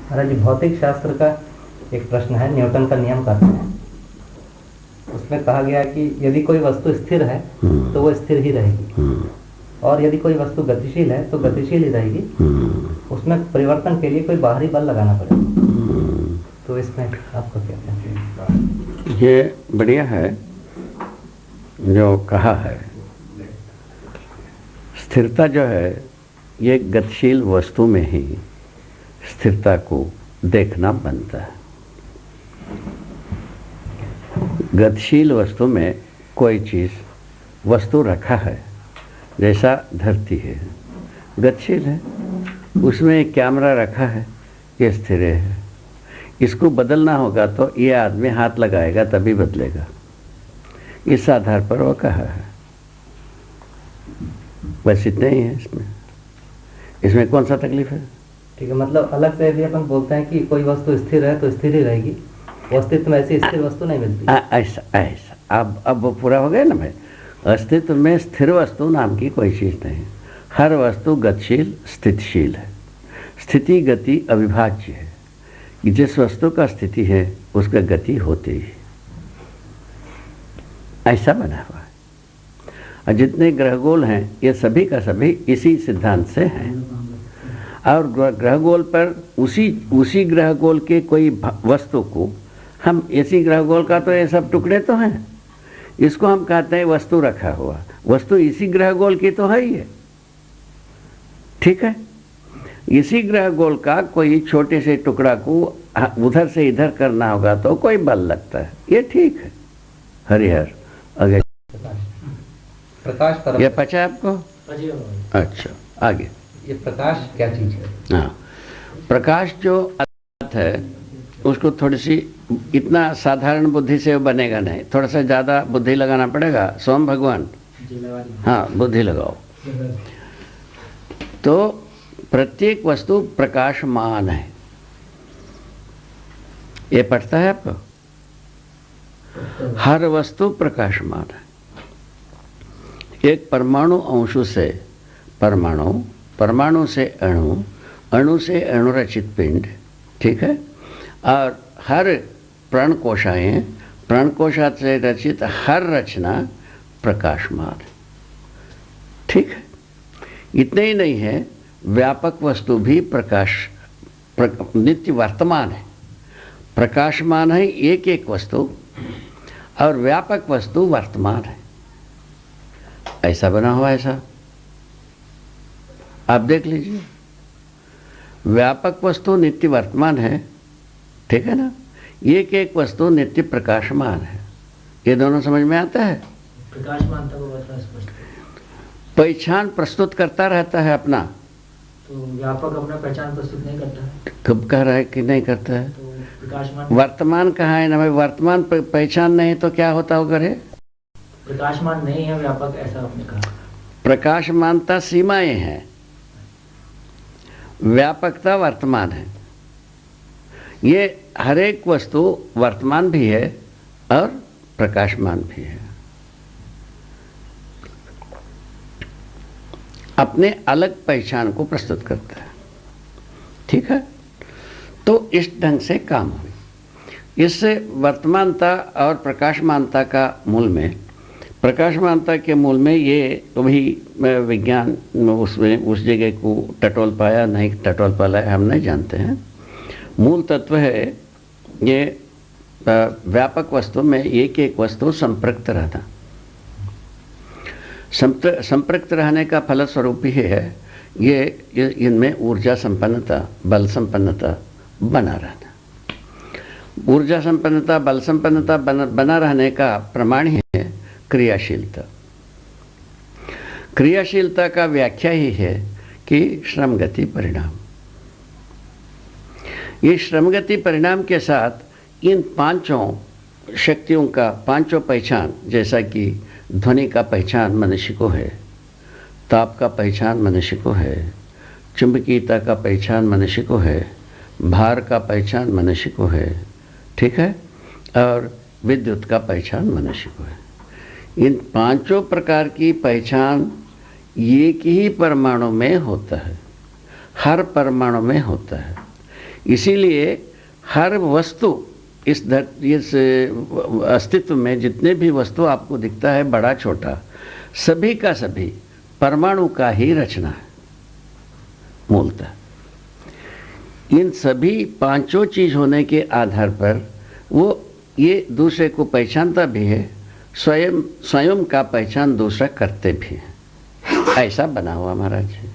महाराज जी, भौतिक शास्त्र का एक प्रश्न है, न्यूटन का नियम कहते हैं। उसमें कहा गया कि यदि कोई वस्तु स्थिर है तो वो स्थिर ही रहेगी, और यदि कोई वस्तु गतिशील है तो गतिशील ही रहेगी। उसमें परिवर्तन के लिए कोई बाहरी बल लगाना पड़ेगा। तो इसमें आपका क्या कहना है? ये बढ़िया है जो कहा है। स्थिरता जो है ये गतिशील वस्तु में ही स्थिरता को देखना बनता है। गतिशील वस्तु में कोई चीज़ वस्तु रखा है, जैसा धरती है गतिशील है, उसमें एक कैमरा रखा है, ये स्थिर है। इसको बदलना होगा तो ये आदमी हाथ लगाएगा तभी बदलेगा। इस आधार पर वो कहा है। बस इतना ही है इसमें कौन सा तकलीफ है? ठीक है, मतलब अलग से यदि अपन बोलते हैं कि कोई वस्तु स्थिर है तो स्थिर ही रहेगी, अस्तित्व में ऐसी स्थिर वस्तु नहीं मिलती। ऐसा ऐसा अब वो पूरा हो गया ना भाई। अस्तित्व में स्थिर वस्तु नाम की कोई चीज़ नहीं। हर वस्तु गतिशील स्थितिशील है। स्थिति गति अविभाज्य है कि जिस वस्तु का स्थिति है उसका गति होती है, ऐसा बना हुआ है। और जितने ग्रहगोल हैं ये सभी का सभी इसी सिद्धांत से हैं। और ग्रहगोल पर उसी ग्रहगोल के कोई वस्तु को हम, इसी ग्रहगोल का तो ये सब टुकड़े तो हैं, इसको हम कहते हैं वस्तु रखा हुआ। वस्तु इसी ग्रहगोल की तो है ही है, ठीक है। इसी ग्रहगोल का कोई छोटे से टुकड़ा को उधर से इधर करना होगा तो कोई बल लगता है, ये ठीक है। हरिहर आगे प्रकाश ये पचा आपको? अच्छा, आगे। ये प्रकाश क्या चीज है? हाँ, प्रकाश जो अर्थ है उसको थोड़ी सी, इतना साधारण बुद्धि से बनेगा नहीं, थोड़ा सा ज़्यादा बुद्धि लगाना पड़ेगा। सोम भगवान, हाँ बुद्धि लगाओ। तो प्रत्येक वस्तु प्रकाशमान है, ये पढ़ता है आपको? हर वस्तु प्रकाशमान है। एक परमाणु अंशु से परमाणु, परमाणु से अणु, अणु से अणुरचित पिंड, ठीक है। और हर प्राणकोशाएं, प्राणकोशा से रचित हर रचना प्रकाशमान है, ठीक है। इतने ही नहीं है, व्यापक वस्तु भी नित्य वर्तमान है। प्रकाशमान है एक एक वस्तु, और व्यापक वस्तु वर्तमान है। ऐसा बना हुआ, ऐसा आप देख लीजिए। व्यापक वस्तु नित्य वर्तमान है, ठीक है ना। एक एक वस्तु नित्य प्रकाशमान है। ये दोनों समझ में आता है? प्रकाशमान पहचान प्रस्तुत करता रहता है अपना, तो व्यापक अपना पहचान प्रस्तुत नहीं करता है। कब कह रहा है कि नहीं करता है? तो प्रकाशमान वर्तमान कहाँ है ना भाई? वर्तमान पहचान नहीं तो क्या होता होगा रे? प्रकाशमान नहीं है व्यापक, ऐसा आपने कहा। प्रकाशमानता सीमाएं हैं, व्यापकता वर्तमान है। ये हर एक वस्तु वर्तमान भी है और प्रकाशमान भी है। अपने अलग पहचान को प्रस्तुत करता है, ठीक है। तो इस ढंग से काम हुई। इससे वर्तमानता और प्रकाशमानता का मूल में, प्रकाशमानता के मूल में ये अभी विज्ञान उसमें उस जगह को टटोल पाया नहीं टटोल पाया हम नहीं जानते हैं। मूल तत्व है ये व्यापक वस्तु में एक एक वस्तु संपृक्त रहना। संपृक्त रहने का फलस्वरूप ही है ये इनमें ऊर्जा संपन्नता, बल संपन्नता बना रहना। ऊर्जा संपन्नता, बल संपन्नता बना रहने का प्रमाण ही है क्रियाशीलता। क्रियाशीलता का व्याख्या ही है कि श्रमगति परिणाम। ये श्रमगति परिणाम के साथ इन पांचों शक्तियों का, पांचों पहचान, जैसा कि ध्वनि का पहचान मनुष्य को है, ताप का पहचान मनुष्य को है, चुंबकीयता का पहचान मनुष्य को है, भार का पहचान मनुष्य को है, ठीक है, और विद्युत का पहचान मनुष्य को है। इन पांचों प्रकार की पहचान एक ही परमाणु में होता है, हर परमाणु में होता है। इसीलिए हर वस्तु इस अस्तित्व में जितने भी वस्तु आपको दिखता है, बड़ा छोटा, सभी का सभी परमाणु का ही रचना है मूलतः। इन सभी पांचों चीज होने के आधार पर वो ये दूसरे को पहचानता भी है, स्वयं का पहचान दूसरा करते भी है। ऐसा बना हुआ महाराज जी।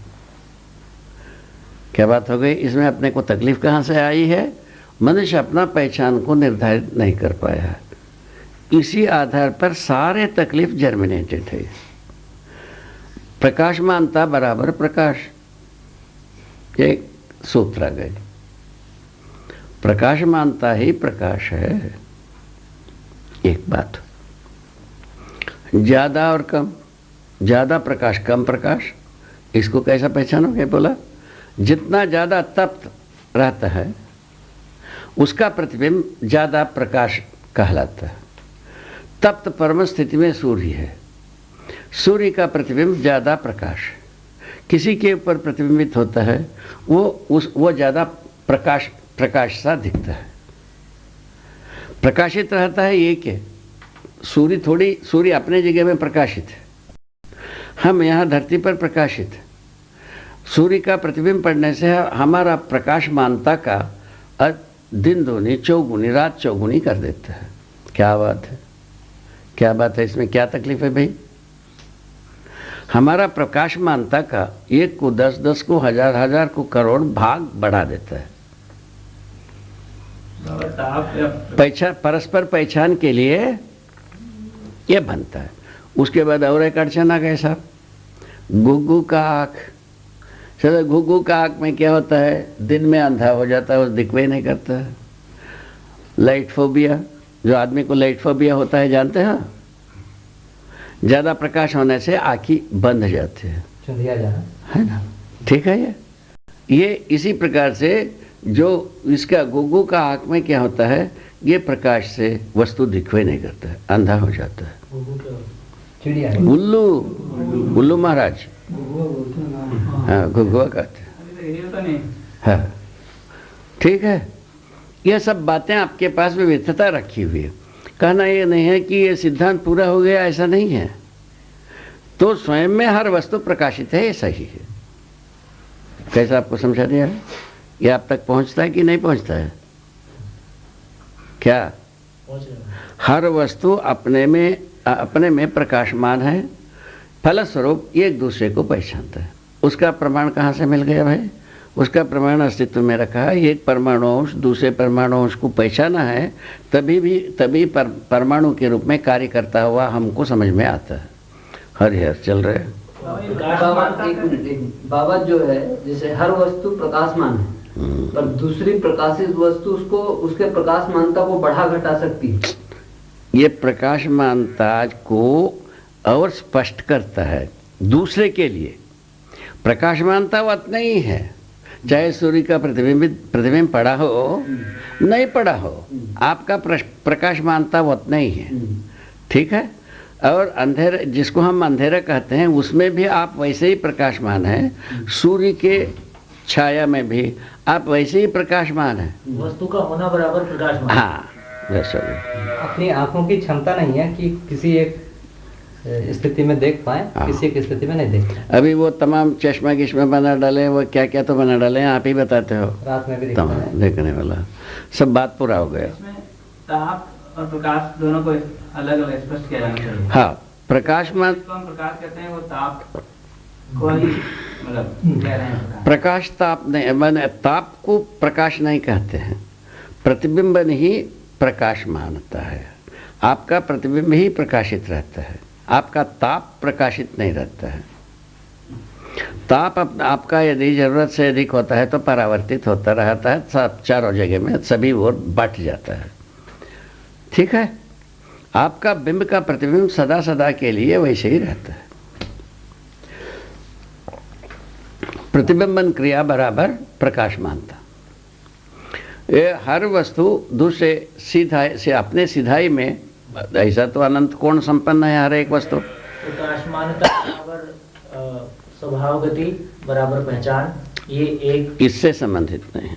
क्या बात हो गई इसमें? अपने को तकलीफ कहाँ से आई है? मनुष्य अपना पहचान को निर्धारित नहीं कर पाया है। इसी आधार पर सारे तकलीफ जर्मिनेटेड है। प्रकाशमानता बराबर प्रकाश, एक सूत्र आ गए। प्रकाशमानता ही प्रकाश है। एक बात, ज्यादा और कम, ज्यादा प्रकाश कम प्रकाश, इसको कैसा पहचानोगे? बोला जितना ज्यादा तप्त रहता है उसका प्रतिबिंब ज्यादा प्रकाश कहलाता है। तप्त परम स्थिति में सूर्य है, सूर्य का प्रतिबिंब ज्यादा प्रकाश किसी के ऊपर प्रतिबिंबित होता है, वो ज्यादा प्रकाश सा दिखता है, प्रकाशित रहता है। एक है सूर्य अपने जगह में प्रकाशित है, हम यहाँ धरती पर प्रकाशित है। सूर्य का प्रतिबिंब पड़ने से हमारा प्रकाशमानता का दिन दूनी चौगुनी रात चौगुनी कर देता है। क्या बात है, क्या बात है? इसमें क्या तकलीफ है भाई? हमारा प्रकाशमानता का 1 को 10, 10 को 1000, 1000 को करोड़ भाग बढ़ा देता है। परस्पर पहचान के लिए यह बनता है। उसके बाद और एक अड़चन आ गए साहब, घुग्गू का आँख। चलो घुग्गू का आँख में क्या होता है? दिन में अंधा हो जाता है, वो दिखवे ही नहीं करता है। लाइट फोबिया, जो आदमी को लाइट फोबिया होता है जानते हैं? ज़्यादा प्रकाश होने से आँखी बंद जाती है, है ना? ठीक है। ये इसी प्रकार से जो इसका घुग्गू का आँख में क्या होता है, ये प्रकाश से वस्तु दिखवे नहीं करता है, अंधा हो जाता है। उल्लू महाराज, हाँ घुग्गुआ कहते हैं। हाँ ठीक है। यह सब बातें आपके पास विविधता रखी हुई है। कहना ये नहीं है कि ये सिद्धांत पूरा हो गया, ऐसा नहीं है। तो स्वयं में हर वस्तु प्रकाशित है, ये सही है। कैसा आपको समझा दिया है? ये आप तक पहुंचता है कि नहीं पहुंचता है? क्या हर वस्तु अपने में प्रकाशमान है, फलस्वरूप एक दूसरे को पहचानता है। उसका प्रमाण कहाँ से मिल गया भाई? उसका प्रमाण अस्तित्व में रखा है। एक परमाणु अंश दूसरे परमाणु अंश को पहचाना है, तभी परमाणु के रूप में कार्य करता हुआ हमको समझ में आता है। हर चल रहे हैं बाबा जो है, जैसे हर वस्तु प्रकाशमान है, पर दूसरी प्रकाशित वस्तु उसके प्रकाशमानता को बढ़ा घटा सकती है। ये प्रकाशमानता को और स्पष्ट करता है दूसरे के लिए। प्रकाशमानता उतना ही है, चाहे सूर्य का प्रतिबिंब पड़ा हो नहीं पड़ा हो, आपका प्रकाशमानता उतना ही है। ठीक है। और अंधेरे, जिसको हम अंधेरा कहते हैं, उसमें भी आप वैसे ही प्रकाशमान हैं। सूर्य के छाया में भी आप वैसे ही प्रकाशमान हैं। वस्तु का होना बराबर प्रकाशमान। हाँ, वैसे अपनी आंखों की क्षमता नहीं है कि किसी एक स्थिति में देख पाए, किसी एक स्थिति में नहीं देख पाए। अभी वो तमाम चश्मा किश्मा बना डाले, वो क्या क्या तो बना डाले, आप ही बताते हो। रात में भी दिखता है। देखने वाला सब बात पूरा हो गया। इसमें ताप और प्रकाश दोनों को अलग अलग स्पष्ट किया जाना चाहिए। हाँ, प्रकाशमान जिसको हम प्रकाश कहते हैं वो ताप को ही मतलब कह रहे हैं। प्रकाश ताप नहीं, मैंने ताप को प्रकाश नहीं कहते हैं। प्रतिबिंबन ही प्रकाश मानता है। आपका प्रतिबिंब ही प्रकाशित रहता है, आपका ताप प्रकाशित नहीं रहता है। ताप आपका यदि जरूरत से अधिक होता है तो परावर्तित होता रहता है, सब चारों जगह में सभी ओर बट जाता है। ठीक है। आपका बिंब का प्रतिबिंब सदा सदा के लिए वैसे ही रहता है। प्रतिबिंबन क्रिया बराबर प्रकाशमानता। ये हर वस्तु दूसरे सीधाई से अपने सीधाई में, ऐसा तो अनंत कोण संपन्न है हर एक वस्तु। प्रकाशमानता बराबर स्वभाव गति बराबर पहचान, ये एक इससे संबंधित नहीं है।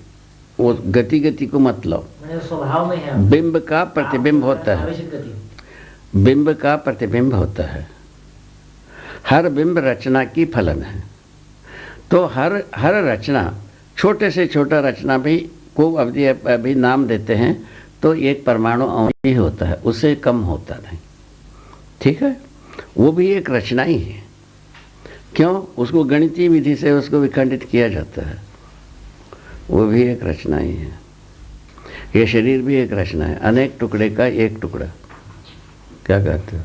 वो गति को मत लो। मैंने स्वभाव में है। बिंब का प्रतिबिंब होता है, आवेशित गति। बिंब का प्रतिबिंब होता है। हर बिंब रचना की फलन है। तो हर रचना, छोटे से छोटा रचना भी को अभी नाम देते हैं तो एक परमाणु अणु ही होता है, उससे कम होता नहीं। ठीक है, वो भी एक रचना ही है। क्यों? उसको गणितीय विधि से उसको विखंडित किया जाता है, वो भी एक रचना ही है। ये शरीर भी एक रचना है, अनेक टुकड़े का एक टुकड़ा। क्या कहते हो?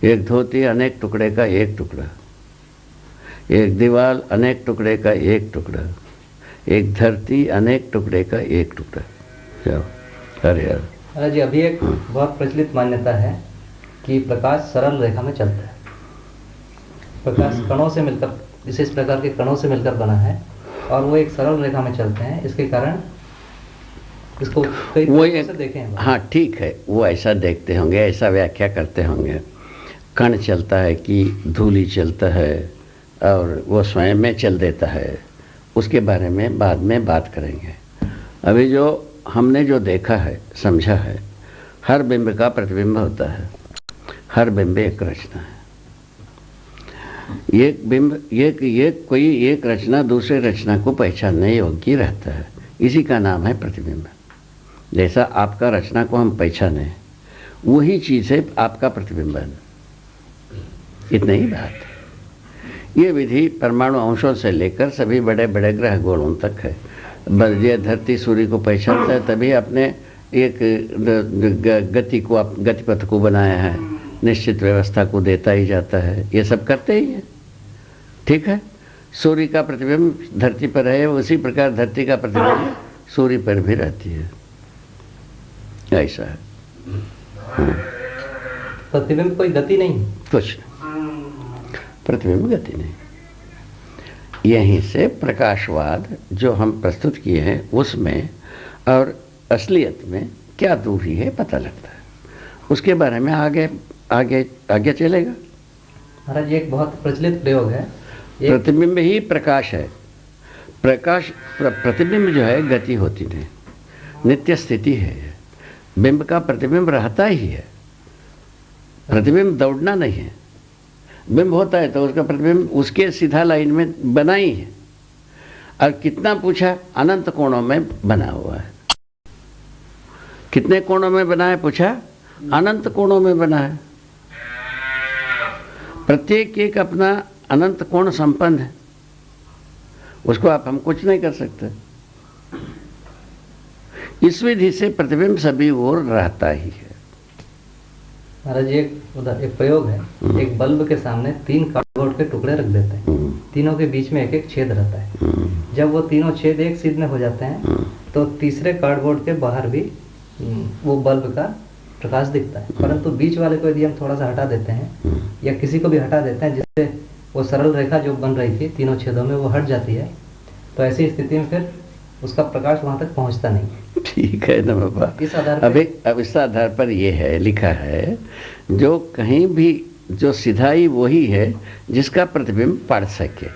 एक धोती अनेक टुकड़े का एक टुकड़ा, एक दीवार अनेक टुकड़े का एक टुकड़ा, एक धरती अनेक टुकड़े का एक टुकड़ा। जाओ, अरे यार महाराज जी, अभी एक बहुत प्रचलित मान्यता है कि प्रकाश सरल रेखा में चलता है। प्रकाश कणों से मिलकर, विशेष प्रकार के कणों से मिलकर बना है और वो एक सरल रेखा में चलते हैं। इसके कारण इसको कई वो तरीकों से देखे हैं। हाँ ठीक है, वो ऐसा देखते होंगे, ऐसा व्याख्या करते होंगे। कण चलता है कि धूलि चलता है और वो स्वयं में चल देता है, उसके बारे में बाद में बात करेंगे। अभी जो हमने जो देखा है, समझा है, हर बिंब का प्रतिबिंब होता है, हर बिंब एक रचना है। एक बिंब, एक कोई एक रचना दूसरे रचना को पहचानने योग्य रहता है, इसी का नाम है प्रतिबिंब। जैसा आपका रचना को हम पहचाने, वही चीज़ है आपका प्रतिबिंबन। इतनी ही बात है। ये विधि परमाणु अंशों से लेकर सभी बड़े बड़े ग्रह गोलों तक है। ये धरती सूर्य को पहचानता है, तभी अपने एक गति को, गतिपथ को बनाया है, निश्चित व्यवस्था को देता ही जाता है। ये सब करते ही है। ठीक है, सूर्य का प्रतिबिंब धरती पर है, उसी प्रकार धरती का प्रतिबिंब सूर्य पर भी रहती है। ऐसा है। प्रतिबिंब कोई गति नहीं, कुछ प्रतिबिंब गति नहीं। यहीं से प्रकाशवाद जो हम प्रस्तुत किए हैं उसमें और असलियत में क्या दूरी है पता लगता है। उसके बारे में आगे चलेगा। महाराज एक बहुत प्रचलित प्रयोग है। प्रतिबिंब ही प्रकाश है। प्रतिबिंब जो है गति होती नहीं, नित्य स्थिति है। बिंब का प्रतिबिंब रहता ही है, प्रतिबिंब दौड़ना नहीं है। बिंब होता है तो उसका प्रतिबिंब उसके सीधा लाइन में बना ही है। और कितना पूछा? अनंत कोणों में बना हुआ है। कितने कोणों में बना है पूछा? अनंत कोणों में बना है। प्रत्येक एक अपना अनंत कोण संपन्न है, उसको हम कुछ नहीं कर सकते। इस विधि से प्रतिबिंब सभी ओर रहता ही है। महाराज एक प्रयोग है। एक बल्ब के सामने 3 कार्डबोर्ड के टुकड़े रख देते हैं, तीनों के बीच में एक एक छेद रहता है। जब वो तीनों छेद एक सीध में हो जाते हैं तो तीसरे कार्डबोर्ड के बाहर भी वो बल्ब का प्रकाश दिखता है। परंतु बीच वाले को यदि हम थोड़ा सा हटा देते हैं या किसी को भी हटा देते हैं, जिससे वो सरल रेखा जो बन रही थी तीनों छेदों में वो हट जाती है, तो ऐसी स्थिति में फिर उसका प्रकाश वहां तक पहुंचता नहीं। ठीक है ना बाबा। इस आधार पर अब इस आधार पर ये है, लिखा है, जो कहीं भी जो सिधाई वही है जिसका प्रतिबिंब पढ़ सके।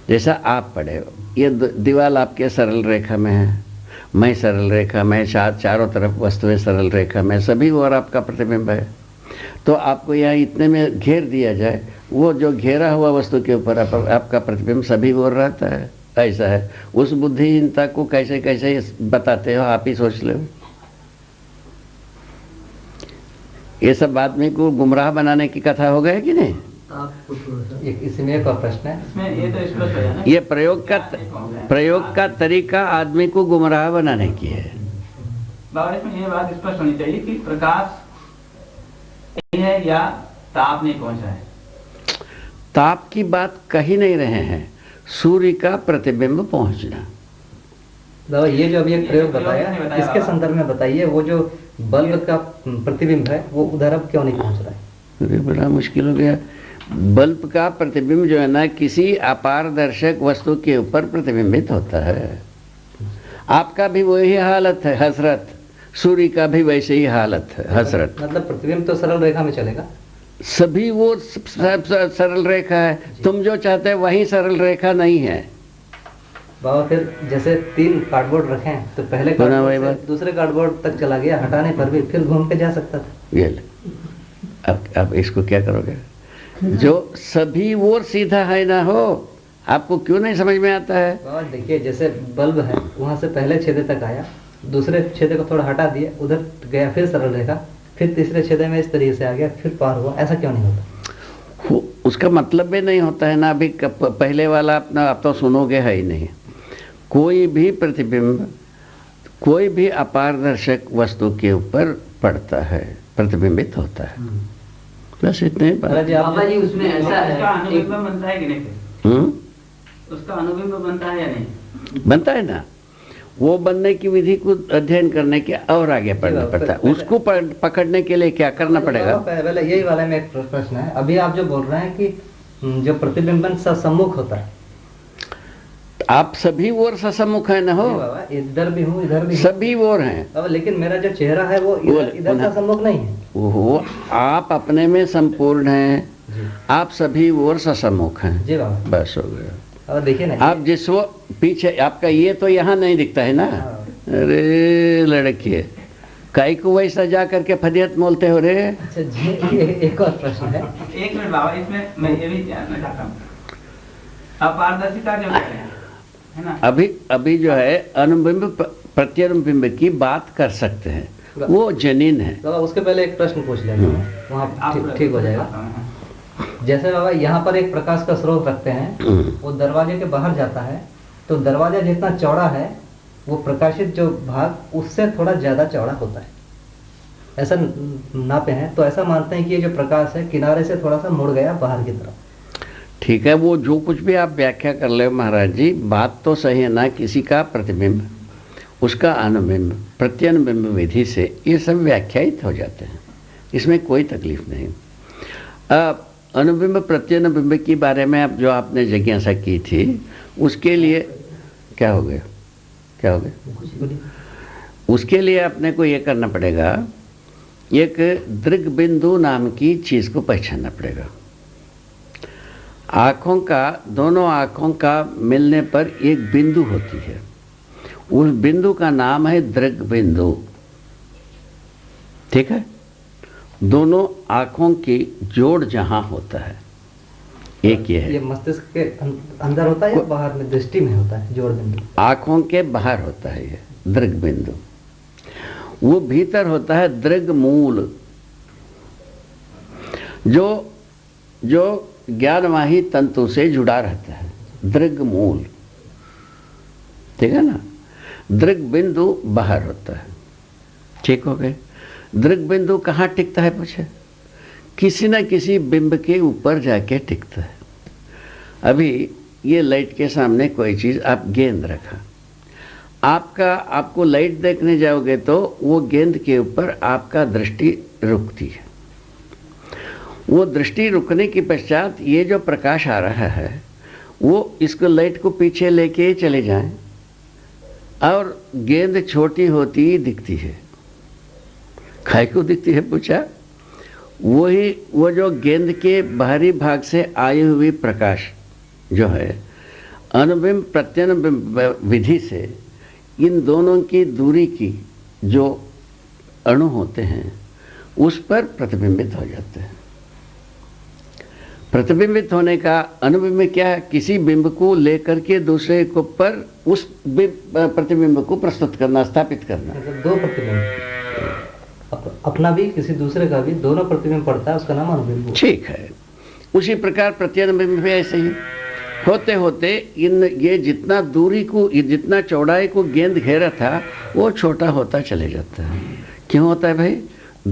जैसा आप पढ़े हो, ये दीवार आपके सरल रेखा में है, मैं सरल रेखा में, चारों तरफ वस्तुएं सरल रेखा में, सभी और आपका प्रतिबिंब है। तो आपको यहाँ इतने में घेर दिया जाए, वो जो घेरा हुआ वस्तु के ऊपर आपका प्रतिबिंब सभी ओर रहता है। ऐसा है। उस बुद्धिहीनता को कैसे कैसे बताते हो, आप ही सोच लो। ये सब आदमी को गुमराह बनाने की कथा हो गई कि नहीं? इसमें एक और प्रश्न है। इसमें ये तो स्पष्ट है ना, ये प्रयोग का तरीका आदमी को गुमराह बनाने की है। बाबा इसमें ये बात स्पष्ट होनी चाहिए कि प्रकाश नहीं है या ताप नहीं पहुंचा है। ताप की बात कही नहीं रहे हैं, सूर्य का प्रतिबिंब पहुंचना। दादा ये जो अभी एक प्रयोग बताया, इसके संदर्भ में बताइए, वो जो बल्ब का प्रतिबिंब है वो उधर अब क्यों नहीं पहुंच रहा है? अरे बड़ा मुश्किल हो गया। बल्ब का प्रतिबिंब जो है ना, किसी अपारदर्शक वस्तु के ऊपर प्रतिबिंबित होता है। आपका भी वही हालत है, हसरत। सूर्य का भी वैसे ही हालत है, हसरत। मतलब प्रतिबिंब तो सरल रेखा में चलेगा, सभी वो सरल रेखा है। तुम जो चाहते हैं वही सरल रेखा नहीं है। बाबा फिर जैसे 3 कार्डबोर्ड रखे हैं तो पहले पुनः वही कार्डबोर्ड बात। से दूसरे कार्डबोर्ड तक चला गया, हटाने पर भी फिर घूम के जा सकता था। ये ले। अब इसको क्या करोगे? जो सभी ओर सीधा है ना हो, आपको क्यों नहीं समझ में आता है? बाबा देखिए, जैसे बल्ब है वहां से पहले छेदे तक आया, दूसरे छेदे को थोड़ा हटा दिया, उधर गया, फिर सरल रेखा, फिर तीसरे छेदे में इस तरीके से आ गया, फिर पार हुआ। ऐसा क्यों नहीं होता? उसका मतलब भी नहीं होता है ना। अभी पहले वाला अपना आप तो सुनोगे है ही नहीं। कोई भी प्रतिबिंब कोई भी अपारदर्शक वस्तु के ऊपर पड़ता है, प्रतिबिंबित होता है, बस इतने ही बात। बाबा जी उसमें ऐसा उसका है, अनुबिंब बनता है कि नहीं फिर? हम्म? उसका अनुबिंब बनता है या नहीं? बनता है ना। वो बनने की विधि को अध्ययन करने के और आगे पढ़ना पड़ता है। उसको पकड़ने के लिए क्या करना पड़ेगा? पहले यही वाला में एक प्रश्न है। अभी आप जो बोल रहे हैं कि जो प्रतिबिंबन सम्मुख होता है, आप सभी ओर सम्मुख है ना हो, जी बाबा, इधर भी हूँ, इधर भी हूँ। सभी ओर हैं। अब लेकिन मेरा जो चेहरा है वो इधर का सम्मुख नहीं है। वो आप अपने में संपूर्ण हैं, जी आप सभी ओर सम्मुख हैं, जी बाबा। बस हो गया। अब देखिए ना, आप जिस वो पीछे आपका ये तो यहाँ नहीं दिखता है ना। हाँ। अरे लड़के, काई को वैसा जा करके फदियत मोलते हो रे। अच्छा जी, ये एक और प्रश्न है। एक मिनट बाबा, इसमें मैं ये भी जानना चाहता हूँ, अपारदर्शिता जो कह रहे हैं, है ना? अभी जो है अनुबिंब प्रत्यनुबिंब की बात कर सकते हैं, वो जनीन है। बाबा उसके पहले एक प्रश्न पूछ लेंगे, वहाँ आप ठीक हो जाएगा। जैसे बाबा यहाँ पर एक प्रकाश का स्रोत रखते हैं, वो दरवाजे के बाहर जाता है, तो दरवाजा जितना चौड़ा है वो प्रकाशित जो भाग उससे थोड़ा ज्यादा चौड़ा होता है, ऐसा नापे हैं। तो ऐसा मानते हैं कि ये जो प्रकाश है किनारे से थोड़ा सा मुड़ गया बाहर की तरफ। ठीक है, वो जो कुछ भी आप व्याख्या कर ले महाराज जी, बात तो सही है ना। किसी का प्रतिबिंब, उसका अनुबिंब, प्रत्यनुबिंब विधि से ये सब व्याख्यायित हो जाते हैं, इसमें कोई तकलीफ नहीं। अब अनुबिंब प्रत्यनुबिंब के बारे में अब जो आपने जिज्ञासा की थी, उसके लिए क्या हो गया? क्या हो गया? उसके लिए अपने को ये करना पड़ेगा, एक दृग बिंदु नाम की चीज़ को पहचानना पड़ेगा। आँखों का, दोनों आँखों का मिलने पर एक बिंदु होती है, उस बिंदु का नाम है दृग बिंदु। ठीक है? दोनों आँखों की जोड़ जहाँ होता है, एक ये है। ये मस्तिष्क के अंदर होता है या बाहर में, दृष्टि में होता है जोड़ बिंदु? आँखों के बाहर होता है ये दृग बिंदु। वो भीतर होता है दृग मूल, जो ज्ञानवाही तंतु से जुड़ा रहता है, दृग मूल। ठीक है ना? दृग बिंदु बाहर होता है। ठीक हो गए? दृग बिंदु कहाँ टिकता है पूछे? किसी न किसी बिंब के ऊपर जाके टिकता है। अभी ये लाइट के सामने कोई चीज़, आप गेंद रखा, आपको लाइट देखने जाओगे तो वो गेंद के ऊपर आपका दृष्टि रुकती है। वो दृष्टि रुकने के पश्चात ये जो प्रकाश आ रहा है वो इसको लाइट को पीछे लेके चले जाएं और गेंद छोटी होती ही दिखती है। खाई को दिखती है पूछा? वो जो गेंद के बाहरी भाग से आई हुई प्रकाश जो है, अनुबिंब प्रत्यनुबिंब विधि से इन दोनों की दूरी की जो अणु होते हैं उस पर प्रतिबिंबित हो जाते हैं। प्रतिबिंबित होने का अनुबिंब क्या है? किसी बिंब को लेकर के दूसरे को पर उस प्रतिबिंब को प्रस्तुत करना, स्थापित करना। मतलब दो प्रतिबिंब, अपना भी किसी दूसरे का भी, दोनों प्रतिबिंब पड़ता है, उसका नाम अनुबिंब। ठीक है। उसी प्रकार प्रत्यनुबिंब भी ऐसे ही होते होते ये जितना दूरी को, जितना चौड़ाई को गेंद घेरा था वो छोटा होता चले जाता है। क्यों होता है भाई?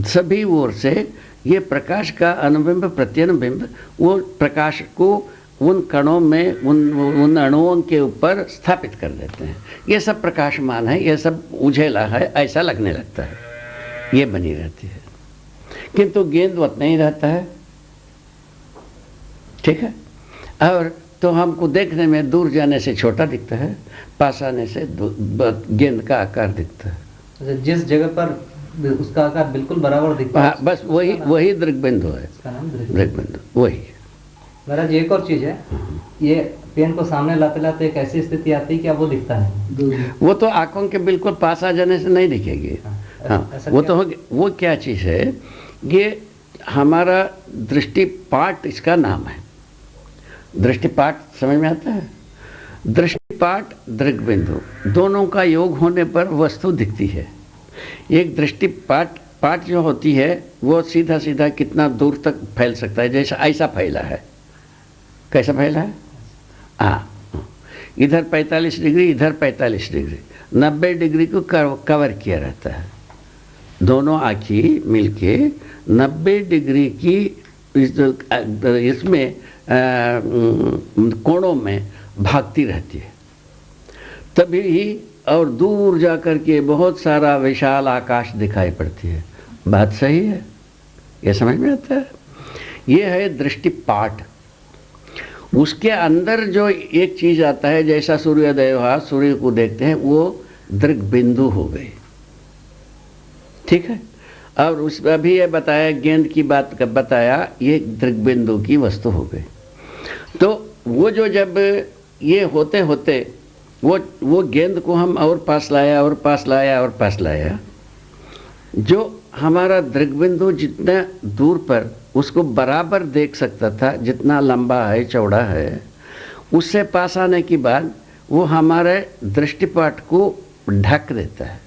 सभी ओर से ये प्रकाश का अनुबिंब प्रत्यनुबिंब वो प्रकाश को उन कणों में, उन अणुओं के ऊपर स्थापित कर देते हैं। ये सब प्रकाशमान है, ये सब उझेला है, ऐसा लगने लगता है, ये बनी रहती है। किंतु गेंद उतना ही रहता है। ठीक है? और तो हमको देखने में दूर जाने से छोटा दिखता है, पास आने से गेंद का आकार दिखता है। जिस जगह पर उसका आकार बिल्कुल बराबर दिखता है, बस वही दृग बिंदु है। उसका नाम दृग बिंदु वही। महाराज एक और चीज है, ये पेन को सामने लाते लाते एक ऐसी स्थिति आती है कि अब वो दिखता नहीं। वो तो आंखों के बिल्कुल पास आ जाने से नहीं दिखेगी। हाँ, ऐसा वो क्या? तो वो क्या चीज़ है, ये हमारा दृष्टिपाट इसका नाम है। दृष्टिपाट समझ में आता है? दृष्टिपाट दृग्बिंदु दोनों का योग होने पर वस्तु दिखती है। एक दृष्टिपाट जो होती है वो सीधा सीधा कितना दूर तक फैल सकता है, जैसा ऐसा फैला है। कैसा फैला है? हाँ, इधर 45 डिग्री, इधर 45 डिग्री, 90 डिग्री को कवर किया रहता है। दोनों आँखें मिलके 90 डिग्री की इसमें कोणों में भागती रहती है। तभी ही और दूर जा कर के बहुत सारा विशाल आकाश दिखाई पड़ती है। बात सही है? ये समझ में आता है? ये है दृष्टिपाट। उसके अंदर जो एक चीज़ आता है, जैसा सूर्योदय हुआ, सूर्य को देखते हैं, वो दृग्बिंदु हो गए। ठीक है? और उस अभी ये बताया, गेंद की बात बताया, ये दृग्बिंदु की वस्तु हो गई। तो वो जो जब ये होते होते वो गेंद को हम और पास लाया और पास लाया और पास लाया, जो हमारा दृग्बिंदु जितना दूर पर उसको बराबर देख सकता था, जितना लंबा है चौड़ा है, उससे पास आने के बाद वो हमारे दृष्टिपाट को ढक देता है।